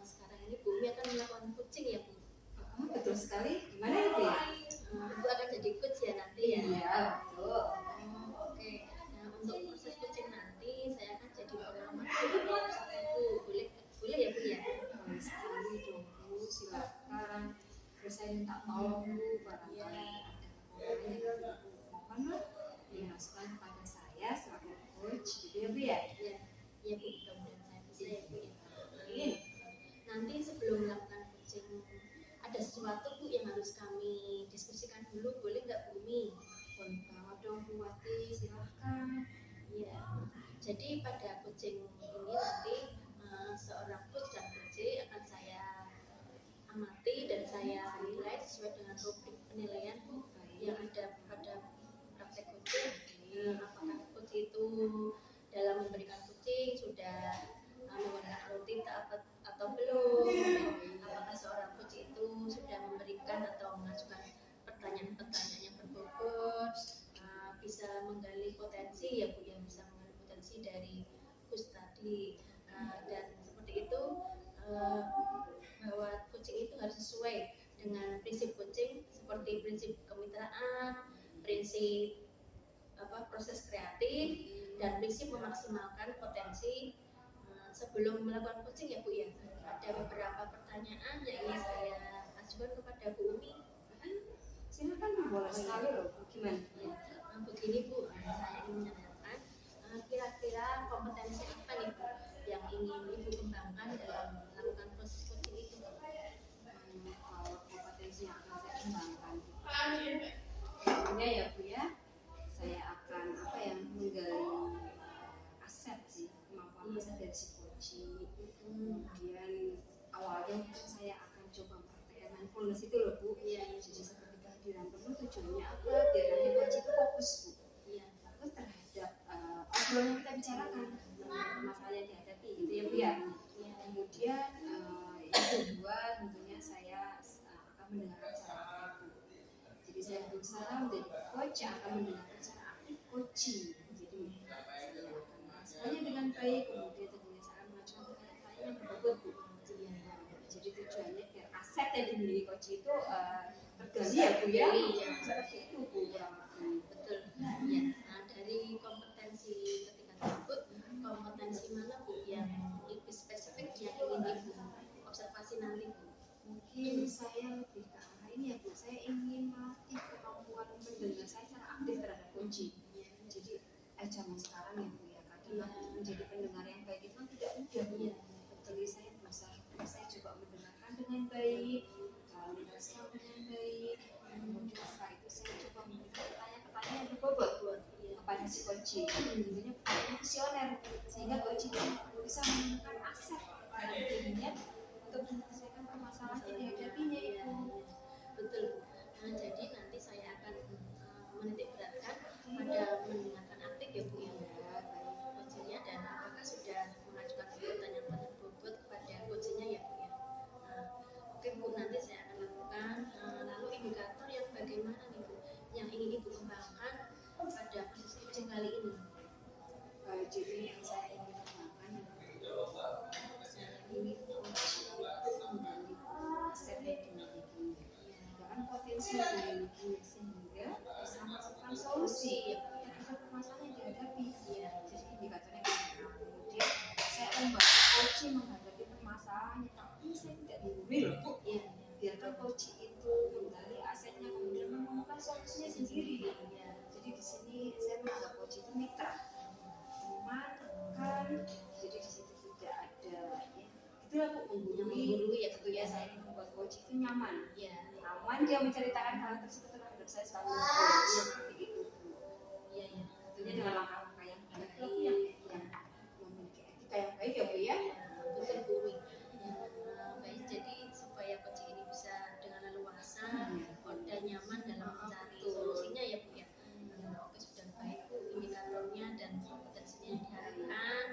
sekarang ini Bu Umi akan melakukan coaching ya Bu. Betul sekali. Gimana Ibu ya? Ibu akan jadi coach ya nanti ya. Iya, betul. Oke. Nah untuk proses coaching nanti saya akan jadi pengamat Bu. Boleh ya Bu ya? Boleh sekali dong Bu, silakan. Terus saya minta tolong Bu, barangkali ada kekurangan yang Ibu mohonlah dimasukkan kepada saya selaku coach, gitu ya Bu ya? Iya, iya Bu. Mudah-mudahan saya bisa ya Bu ya. Amin. Nanti sebelum melakukan coaching ada sesuatu Bu yang harus kami diskusikan dulu, boleh nggak Bu Umi? Boleh banget dong Bu Wati, silahkan. Iya. Jadi pada coaching ini nanti seorang coach dan coach akan saya amati dan saya nilai sesuai dengan rubrik penilaian yang ada pada praktek coaching. Apakah coach itu dalam memberikan coaching sudah menggunakan rutin atau belum? Apakah seorang coach itu sudah memberikan atau mengajukan pertanyaan-pertanyaan yang berbobot, bisa menggali potensi ya Bu, yang bisa menggali potensi dari coach tadi, dan seperti itu bahwa coaching itu harus sesuai dengan prinsip coaching seperti prinsip kemitraan, prinsip proses kreatif, dan prinsip memaksimalkan potensi. Sebelum melakukan coaching ya Bu ya, ada beberapa pertanyaan yang ingin saya ajukan kepada Bu Umi. Silakan Bu, boleh sekali loh Bu. Gimana? Ya, begini Bu, saya ingin menanyakan kira-kira kompetensi apa nih Bu yang ingin Ibu kembangkan dalam melakukan proses coaching itu? Kalau kompetensi yang akan saya kembangkan, tentunya ya Bu ya, saya akan menggali aset sih, kemampuan aset dari si coaching. Kemudian awalnya saya akan coba praktekkan mindfulness itu loh Bu. Iya, Jadi seperti kehadiran penuh, tujuannya apa? Biar nanti coach itu fokus Bu. iya, Fokus terhadap obrolan yang kita bicarakan, masalah yang dihadapi gitu ya Bu ya. iya. Kemudian yang kedua tentunya saya akan mendengarkan secara aktif Bu. Jadi saya berusaha menjadi coach yang akan mendengarkan secara aktif coaching. Jadi saya akan meresponnya dengan baik, kemudian tentunya saya akan mengajukan pertanyaan yang berbobot Bu. Jadi tujuannya biar aset yang dimiliki coach itu tergali ya Bu ya. Seperti itu Bu kurang lebih. Betul. Ya. Nah, dari kompetensi ketika tersebut, kompetensi mana Bu yang lebih spesifik yang ingin Ibu observasi nanti Bu? Mungkin saya lebih ke arah ini ya Bu, saya ingin melatih kemampuan mendengar saya secara aktif terhadap coaching. Jadi zaman sekarang ya Bu ya, kadang menjadi pendengar yang baik itu kan tidak mudah Bu. Jadi saya berusaha, saya coba mendengarkan dengan baik, merespon dengan baik, kemudian setelah itu saya coba memberikan pertanyaan-pertanyaan yang berbobot buat kepada si coaching. Tentunya pertanyaan visioner sehingga coaching bisa menemukan aset dalam dirinya untuk menyelesaikan permasalahan yang dihadapinya itu. Betul Bu. Nah, jadi nanti saya akan menitik beratkan pada mendengarkan aktif ya Bu ya. Coachingnya dan apakah sudah mengajukan pertanyaan berbobot kepada coachingnya ya Bu ya. Nah, oke Bu, nanti saya akan lakukan. Lalu indikator yang bagaimana nih Bu yang ingin Ibu kembangkan pada proses coaching kali ini? Jadi yang saya ingin kembangkan saya ingin coach itu menggali aset yang dimilikinya dan potensi yang dimilikinya sehingga bisa melakukan solusi terhadap permasalahan yang dihadapi. Jadi indikatornya kemudian saya membantu coach menghadapi permasalahan tapi saya tidak menggurui loh Bu. Biarkan coach itu menggali asetnya kemudian menemukan solusinya sendiri. Jadi di sini saya menganggap coach itu mitra, teman, rekan. Jadi di situ tidak ada ya itulah Bu, menggurui ya tentunya saya ingin membuat coach itu nyaman. Nyaman dia menceritakan hal tersebut terhadap saya sebagai coach. Seperti itu Bu. Tentunya dengan langkah-langkah yang baik yang memiliki etika yang baik ya Bu ya. Betul Bu. Baik, jadi supaya coaching ini bisa dengan leluasa dan nyaman dalam mencari solusinya ya Bu ya. Oke, sudah baik Bu indikatornya dan kompetensinya yang diharapkan.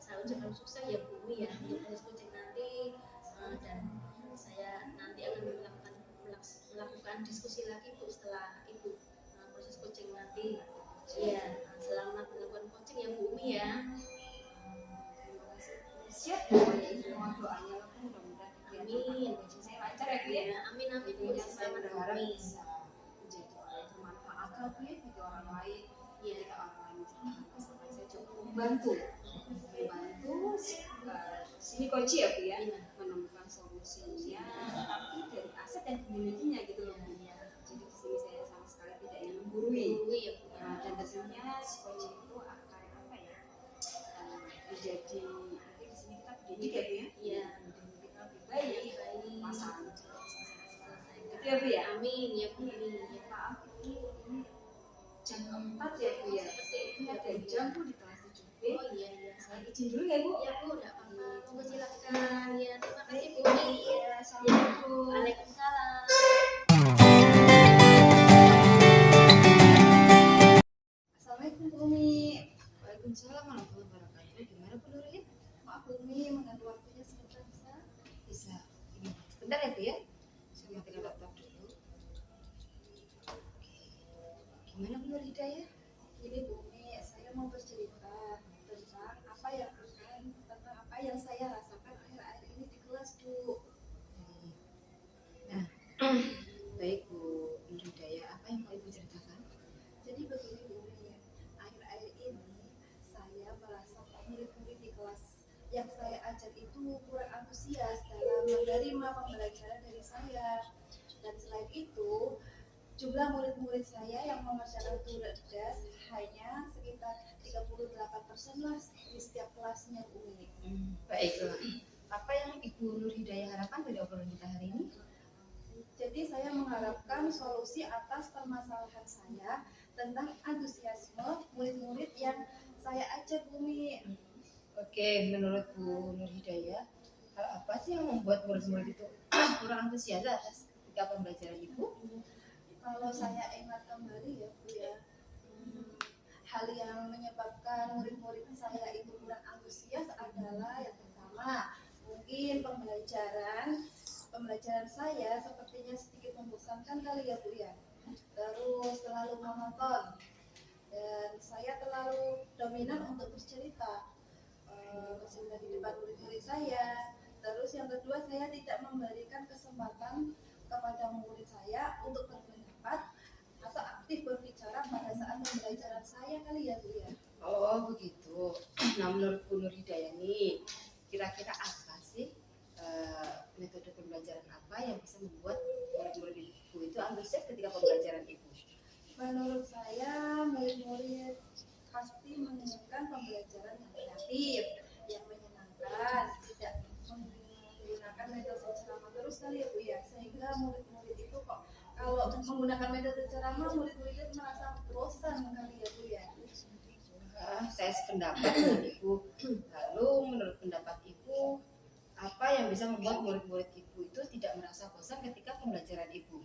Saya ucapkan sukses ya Bu ya untuk proses coaching nanti, dan saya nanti akan melakukan diskusi lagi Bu setelah Ibu proses coaching nanti. Iya, selamat melakukan coaching ya Bu Umi ya. Terima kasih. Siap pokoknya itu mohon doanya lah Bu, mudah-mudahan Amin. coaching saya lancar ya Bu ya. Amin amin Bu. Intinya saya Selamat berharap amin. bisa menjadi orang yang bermanfaat lah Bu ya bagi orang lain. Ketika orang lain menceritakan masalah saya coba membantu sini coach ya Bu ya, menemukan solusinya tapi dari aset yang dimilikinya gitu loh Bu. Jadi di sini saya sama sekali tidak ingin menggurui. Ya Bu. Dan tentunya si coach itu akan apa ya, menjadi nanti di sini kita pendidik ya Bu ya. Iya. Mendidik kita lebih baik, masalah itu Selesai. ya Bu ya. Amin ya Bu. Maaf ini jam 4 ya Bu ya. Ini ada jam Bu di kelas 7B. Oh iya. Saya izin dulu ya Bu. Ya Bu, enggak apa-apa. Monggo silakan. Ya, terima kasih Bu. Iya, assalamualaikum. Waalaikumsalam. Assalamualaikum Bu Umi. Waalaikumsalam warahmatullahi wabarakatuh. Gimana Bu Nuril? Maaf Bu Umi, mengganggu waktunya sebentar bisa? Bisa. Ini sebentar ya Bu ya. Saya matikan laptop dulu. Oke. Gimana Bu Nur Hidayah? Ini Bu Umi, saya mau bercerita tentang apa yang saya rasakan akhir-akhir ini di kelas Bu. Nah, baik Bu Nur Hidayah, apa yang mau Ibu ceritakan? Jadi begini Bu Umi, akhir-akhir ini saya merasa murid-murid di kelas yang saya ajar itu kurang antusias dalam menerima pembelajaran dari saya. Dan selain itu, jumlah murid-murid saya yang mengerjakan tugas hanya sekitar 38% lah di setiap kelasnya Bu Umi. Baiklah. Apa yang Ibu Nur Hidayah harapkan dari obrolan kita hari ini? Jadi saya mengharapkan solusi atas permasalahan saya tentang antusiasme murid-murid yang saya ajar Bu Umi. Oke, menurut Bu Nur Hidayah, hal apa sih yang membuat murid-murid itu kurang antusias atas ketika pembelajaran Ibu? Kalau saya ingat kembali ya Bu ya, hal yang menyebabkan murid-murid saya itu kurang antusias adalah yang pertama, mungkin pembelajaran saya sepertinya sedikit membosankan kali ya Bu ya. terus terlalu monoton, dan saya terlalu dominan untuk bercerita di depan murid-murid saya. Terus yang kedua, saya tidak memberikan kesempatan kepada murid saya untuk berpendapat atau aktif berbicara pada saat pembelajaran saya kali ya Bu ya. Oh begitu. Nah menurut Bu Nur Hidayani, kira-kira apa sih metode pembelajaran apa yang bisa membuat murid-murid Ibu itu antusias ketika pembelajaran Ibu? Menurut saya, murid-murid pasti menginginkan pembelajaran yang kreatif, yang menyenangkan, tidak menggunakan metode ceramah terus kali ya Bu ya, sehingga murid-murid itu kok kalau menggunakan metode ceramah, murid-murid merasa bosan kali ya Bu ya. Saya sependapat dengan Ibu. Lalu menurut pendapat Ibu, apa yang bisa membuat murid-murid Ibu itu tidak merasa bosan ketika pembelajaran Ibu?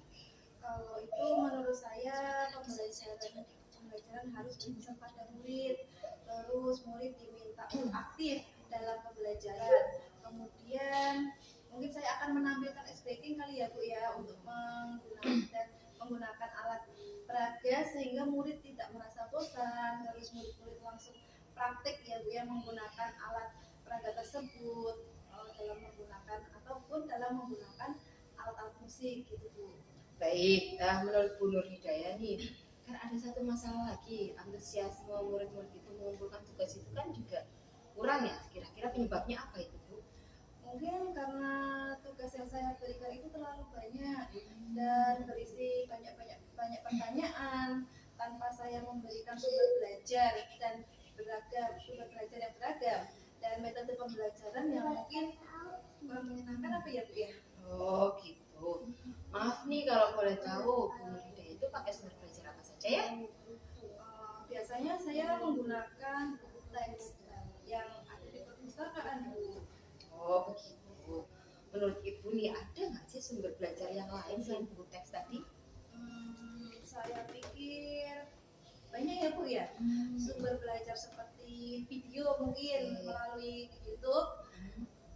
Kalau itu menurut saya pembelajaran harus berpusat pada murid, terus murid diminta untuk aktif dalam pembelajaran. Kemudian mungkin saya akan menampilkan SBK kali ya Bu ya, untuk menggunakan alat peraga sehingga murid tidak merasa bosan. Terus murid-murid langsung praktik ya Bu ya, menggunakan alat peraga tersebut dalam menggunakan alat-alat musik gitu Bu. Baik, nah menurut Bu Nur Hidayani, kan ada satu masalah lagi, antusiasme murid-murid itu mengumpulkan tugas itu kan juga kurang ya. Kira-kira penyebabnya apa itu Bu? Mungkin karena tugas yang saya berikan itu terlalu banyak dan berisi banyak pertanyaan tanpa saya memberikan sumber belajar yang beragam dan metode pembelajaran yang mungkin kurang menyenangkan apa ya Bu ya? Oh gitu. Maaf nih kalau boleh tahu, Bu Nur Hidayani itu pakai sumber belajar apa saja ya? Biasanya saya menggunakan buku teks yang ada di perpustakaan Bu. Oh begitu. Menurut Ibu nih ada nggak sih sumber belajar yang lain selain buku teks tadi? Saya pikir banyak ya Bu ya, sumber belajar seperti video mungkin melalui YouTube,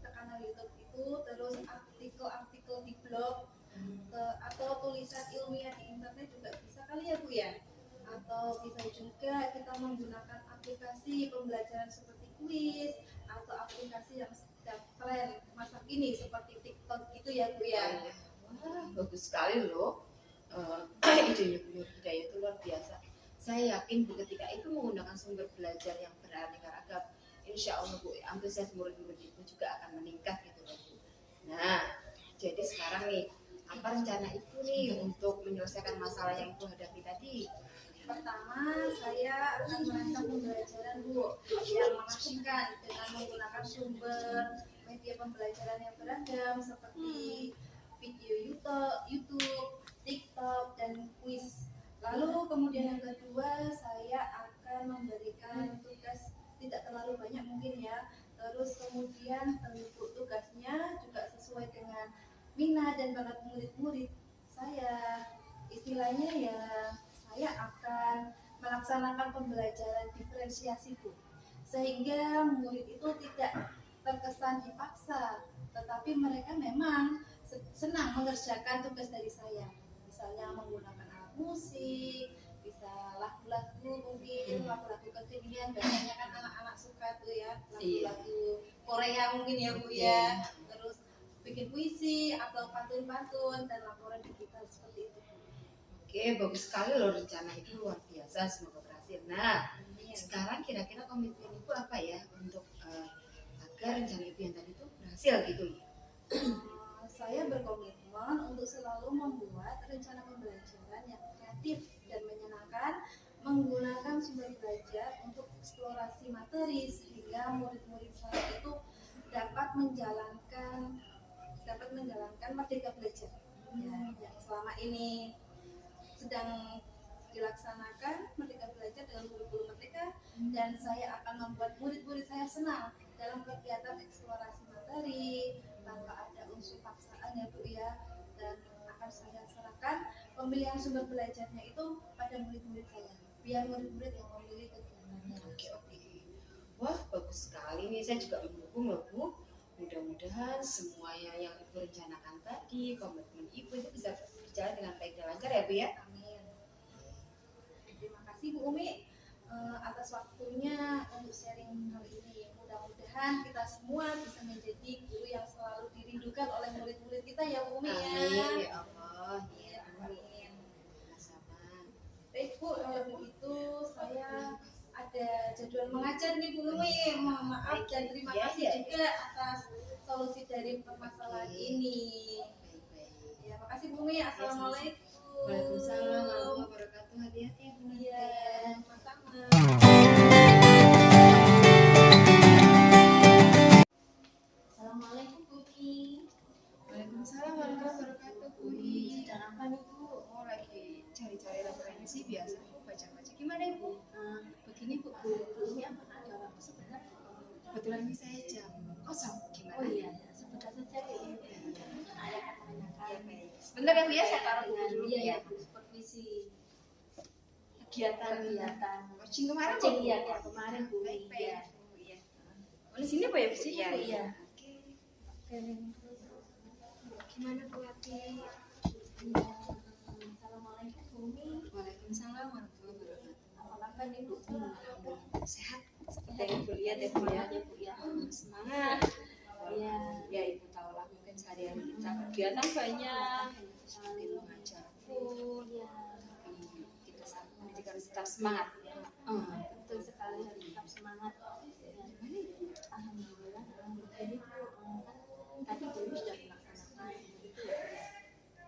tekanan YouTube itu, terus artikel-artikel di blog, atau tulisan ilmiah di internet juga bisa kali ya Bu ya. Atau bisa juga kita menggunakan aplikasi pembelajaran seperti kuis atau aplikasi yang sedang tren masa kini seperti TikTok gitu ya Bu ya. Wah bagus sekali loh. Idenya Bu Nur Hidayani itu luar biasa. Saya yakin Bu ketika itu menggunakan sumber belajar yang beraneka ragam, insya Allah Bu antusias murid-murid Ibu juga akan meningkat gitu loh Bu. Nah, jadi sekarang nih apa rencana Ibu nih untuk menyelesaikan masalah yang Ibu hadapi tadi? Pertama, saya akan merancang pembelajaran Bu yang mengasihkan dengan menggunakan sumber media pembelajaran yang beragam seperti video YouTube, TikTok, dan kuis. Lalu kemudian yang kedua, saya akan memberikan tugas tidak terlalu banyak mungkin ya. Terus kemudian bentuk tugasnya juga sesuai dengan minat dan bakat murid-murid saya. Istilahnya ya, saya akan melaksanakan pembelajaran diferensiasi Bu, sehingga murid itu tidak terkesan dipaksa, tetapi mereka memang senang mengerjakan tugas dari saya. Misalnya menggunakan alat musik, bisa lagu-lagu mungkin, lagu-lagu kekinian, biasanya kan anak-anak suka tuh ya, lagu-lagu Korea mungkin ya Bu ya. Terus bikin puisi atau pantun-pantun dan laporan digital seperti itu. Oke, bagus sekali loh rencana itu luar biasa, semoga berhasil. Nah, sekarang kira-kira komitmen Ibu apa ya untuk agar rencana Ibu yang tadi itu berhasil gitu loh? Saya berkomitmen untuk selalu membuat rencana pembelajaran yang kreatif dan menyenangkan, menggunakan sumber belajar untuk eksplorasi materi sehingga murid-murid saya itu dapat menjalankan merdeka belajar ya, yang selama ini sedang dilaksanakan merdeka belajar dengan kurikulum merdeka, dan saya akan membuat murid-murid saya senang dalam kegiatan eksplorasi materi tanpa ada unsur paksaan ya Bu ya, dan akan saya serahkan pemilihan sumber belajarnya itu pada murid-murid saya, biar murid-murid yang memilih kegiatannya. Oke. Wah bagus sekali nih, saya juga mendukung loh Bu. Mudah-mudahan semuanya yang Ibu rencanakan tadi, komitmen Ibu itu bisa berjalan dengan baik dan lancar ya Bu ya. Amin. kasih Bu Umi atas waktunya untuk sharing hal ini. Mudah-mudahan kita semua bisa menjadi guru yang selalu dirindukan oleh murid-murid kita ya Bu Umi ya. Amin ya Allah. Ya, amin. Sama-sama. Baik Bu, kalau begitu saya ada jadwal mengajar nih Bu Umi. Mohon maaf dan terima kasih juga atas solusi dari permasalahan ini. Baik-baik. Ya, makasih Bu Umi. Assalamualaikum. Waalaikumsalam warahmatullahi wabarakatuh. Hati-hati ya Bu. Iya, sama-sama. Assalamualaikum Bu Ki. Waalaikumsalam warahmatullahi wabarakatuh. Bu Hi. Sedang apa nih Bu? Oh, lagi cari-cari referensi biasa Bu, baca-baca. Gimana Ibu? Begini Bu ini apa ada waktu sebentar? Kebetulan ini saya jam kosong. Gimana? Oh iya, sebentar saja Bu. Ada tanyakan. Sebentar ya Bu ya, saya taruh buku dulu Iya ya. ya, supervisi Kegiatan kegiatan coaching kemarin coaching Bu? ya kayak kemarin Bu. Baik-baik. Iya. Bu, iya. Oh, di sini apa ya Bu? Di sini, Iya, Bu, iya. iya. Oke. Oke. Gimana Bu Ati? Assalamualaikum Bu Umi. Waalaikumsalam warahmatullahi wabarakatuh. Apa kabar nih Bu? Alhamdulillah sehat. Seperti yang Ibu lihat ya Bu ya. Semangat ya Bu ya. Semangat. Iya. Ya Ibu tahu lah mungkin sehari-hari kita kegiatan banyak. Seperti mengajar pun. Iya. Kita saat pendidikan harus tetap semangat. Betul sekali harus tetap semangat. Ya. Alhamdulillah. Jadi Bu, kan tadi dulu sudah melaksanakan itu ya Bu, ya,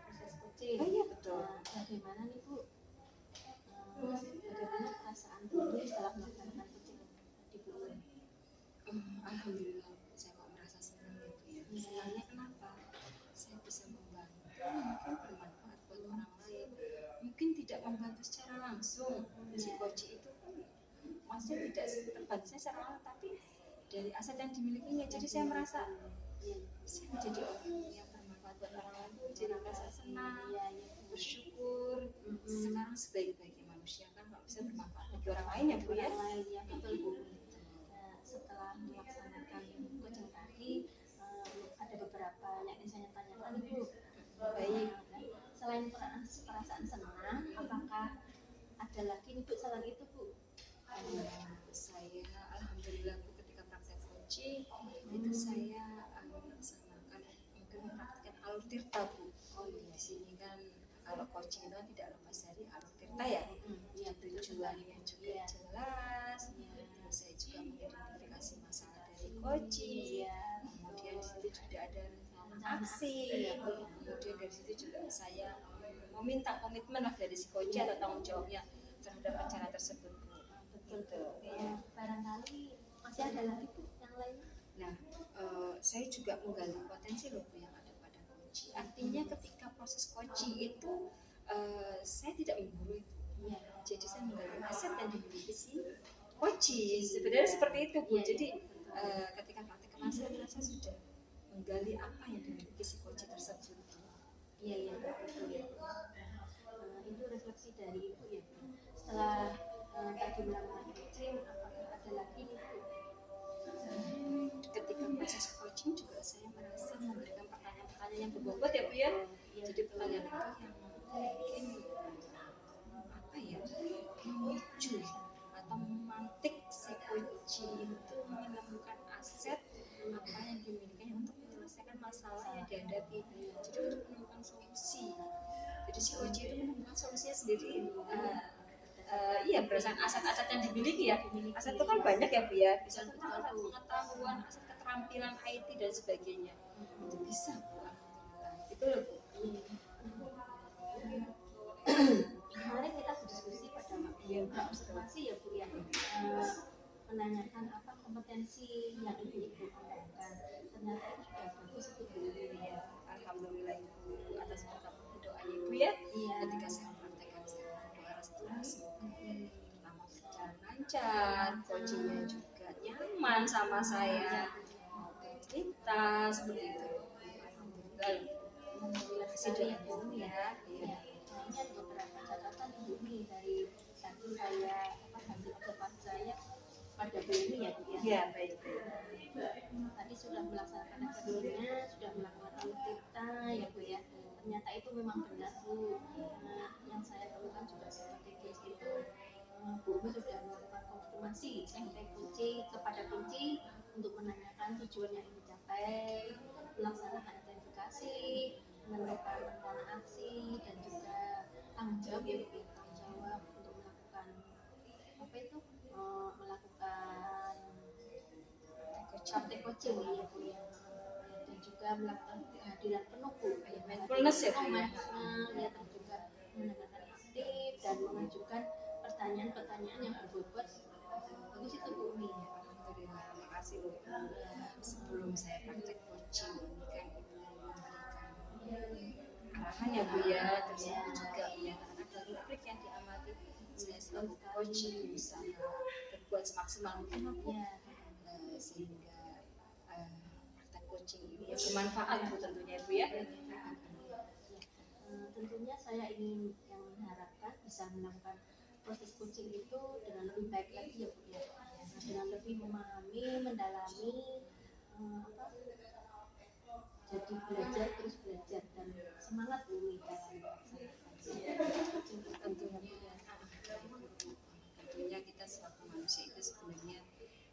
proses coaching. Oh iya betul. Nah, bagaimana nih Bu? Bagaimana perasaan dulu setelah melaksanakan coaching tadi Bu? Alhamdulillah saya kok merasa senang ya Bu ya. Senangnya kenapa? Saya bisa membantu, mungkin bermanfaat buat orang lain. Mungkin tidak membantu secara langsung. Si coach itu kan maksudnya tidak terbantu secara langsung, tapi dari aset yang dimilikinya. Jadi saya merasa saya menjadi orang yang bermanfaat buat orang lain. Jadi merasa senang, bersyukur. Sekarang sebaik-baiknya manusia kan kalau bisa bermanfaat bagi orang lain ya Bu ya. Orang lain ya betul Bu. Nah, setelah melaksanakan coaching tadi ada beberapa yang ingin saya tanyakan Bu. Baik. Selain perasaan senang, apakah ada lagi nih Bu selain itu Bu? Saya alhamdulillah Bu ketika praktek coaching itu saya melaksanakan mungkin mempraktikkan alur tirta Bu. Oh di sini kan kalau coaching itu kan tidak lepas dari alur tirta ya. Iya Tujuannya juga jelas. Terus saya juga mengidentifikasi masalah dari coaching. Kemudian di situ juga ada aksi. Kemudian dari situ juga saya meminta komitmen lah dari si coach atau tanggung jawabnya terhadap rencana tersebut. Betul. Barangkali masih ada lagi Bu yang lain? Nah, saya juga menggali potensi loh Bu yang ada pada coaching. Artinya ketika proses coaching itu saya tidak memburu itu. Jadi saya menggali aset yang dimiliki si coaching. Sebenarnya seperti itu Bu. Jadi ketika praktek kemarin saya merasa sudah menggali apa yang dimiliki si coaching tersebut. Iya betul ya. Itu refleksi dari Ibu ya Bu. Setelah tadi melakukan coaching, apakah ada lagi nih Bu? Ketika proses coaching juga saya merasa memberikan pertanyaan-pertanyaan yang berbobot ya Bu ya. Jadi pertanyaan itu yang mungkin apa ya, memicu atau memantik si coaching itu menemukan aset apa yang dimilikinya untuk menyelesaikan masalah yang dihadapi. Jadi untuk menemukan solusi. Jadi si coaching itu menemukan solusinya sendiri. Iya berdasarkan aset-aset yang dimiliki ya. Aset itu kan banyak ya Bu ya. Bisa tentang aset pengetahuan, aset keterampilan IT dan sebagainya. Itu bisa Bu. Alhamdulillah. Itu loh Bu. Kemarin kita berdiskusi pada waktu observasi ya Bu ya, menanyakan apa kompetensi yang ingin Ibu kembangkan. Ternyata itu sudah bagus itu Bu ya. Alhamdulillah Ibu atas berkat doanya Ibu ya. Iya. Ketika saya mempraktekkan saya berdoa restu semoga lama berjalan lancar, coachingnya juga nyaman sama saya, mau cerita seperti itu. Alhamdulillah kasih doa Bu ya. Iya. Nah, ini ada beberapa catatan Ibu nih dari tadi saya hasil observasi saya pada Bu ini ya Bu ya. Iya baik. Tadi sudah melaksanakan akademinya, sudah melakukan alur tirta ya Bu ya. Ternyata itu memang benar Bu. Yang saya temukan juga strategis itu untuk menanyakan tujuan yang ingin dicapai, melaksanakan identifikasi, menentukan rencana aksi, dan juga tanggung jawab ya Bu, tanggung jawab untuk melakukan apa itu melakukan praktek coaching ya Bu ya, dan juga melakukan kehadiran penuh Bu, Mindfulness ya Bu ya. ya, dan juga mendengarkan aktif dan mengajukan pertanyaan-pertanyaan yang berbobot. Bagus itu Bu Umi. Alhamdulillah, makasih Bu. Sebelum saya praktek coaching ini kan Ibu memberikan arahan ya Bu ya, terus Ibu juga menyatakan ada rubrik yang diamati. Saya selaku coaching bisa berbuat semaksimal mungkin Bu. Sehingga praktek coaching ini ya bermanfaat Bu tentunya Bu ya. Tentunya saya ingin yang mengharapkan bisa melakukan proses coaching itu dengan lebih baik lagi ya Bu ya, dengan lebih memahami, mendalami jadi belajar terus belajar dan semangat Bu dalam melaksanakan tentunya kita selaku manusia itu sebenarnya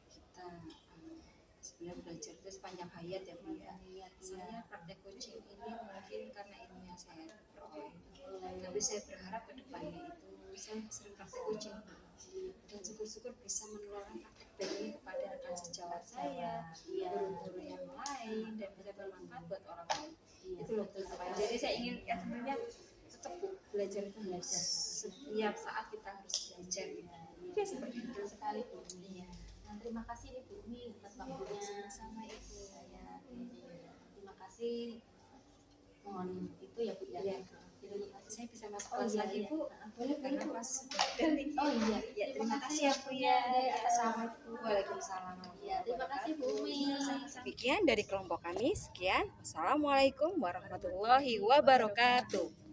kita sebenarnya belajar itu sepanjang hayat ya Bu ya. Saya praktek coaching ini mungkin karena ilmu yang saya peroleh, tapi saya berharap ke depannya itu saya sering praktek coaching dan syukur-syukur bisa menularkan praktek baik ini kepada rekan sejawat saya, guru-guru yang lain, dan bisa bermanfaat buat orang lain. Itu loh tujuan. Jadi saya ingin ya tentunya tetap Bu, belajar itu setiap saat kita harus belajar. Ya seperti itu sekali Bu. Iya. Nah, terima kasih nih Bu Umi atas waktunya. sama Ibu. Terima kasih. Mohon itu ya Bu ya. Iya. Terima kasih. Saya bisa masuk kelas lagi Bu. Boleh Karena Bu. pas dan Oh iya. ya terima kasih ya Bu ya. Assalamualaikum. Waalaikumsalam. Ya, terima kasih Bu Umi. Sekian dari kelompok kami. Sekian. Assalamualaikum warahmatullahi wabarakatuh.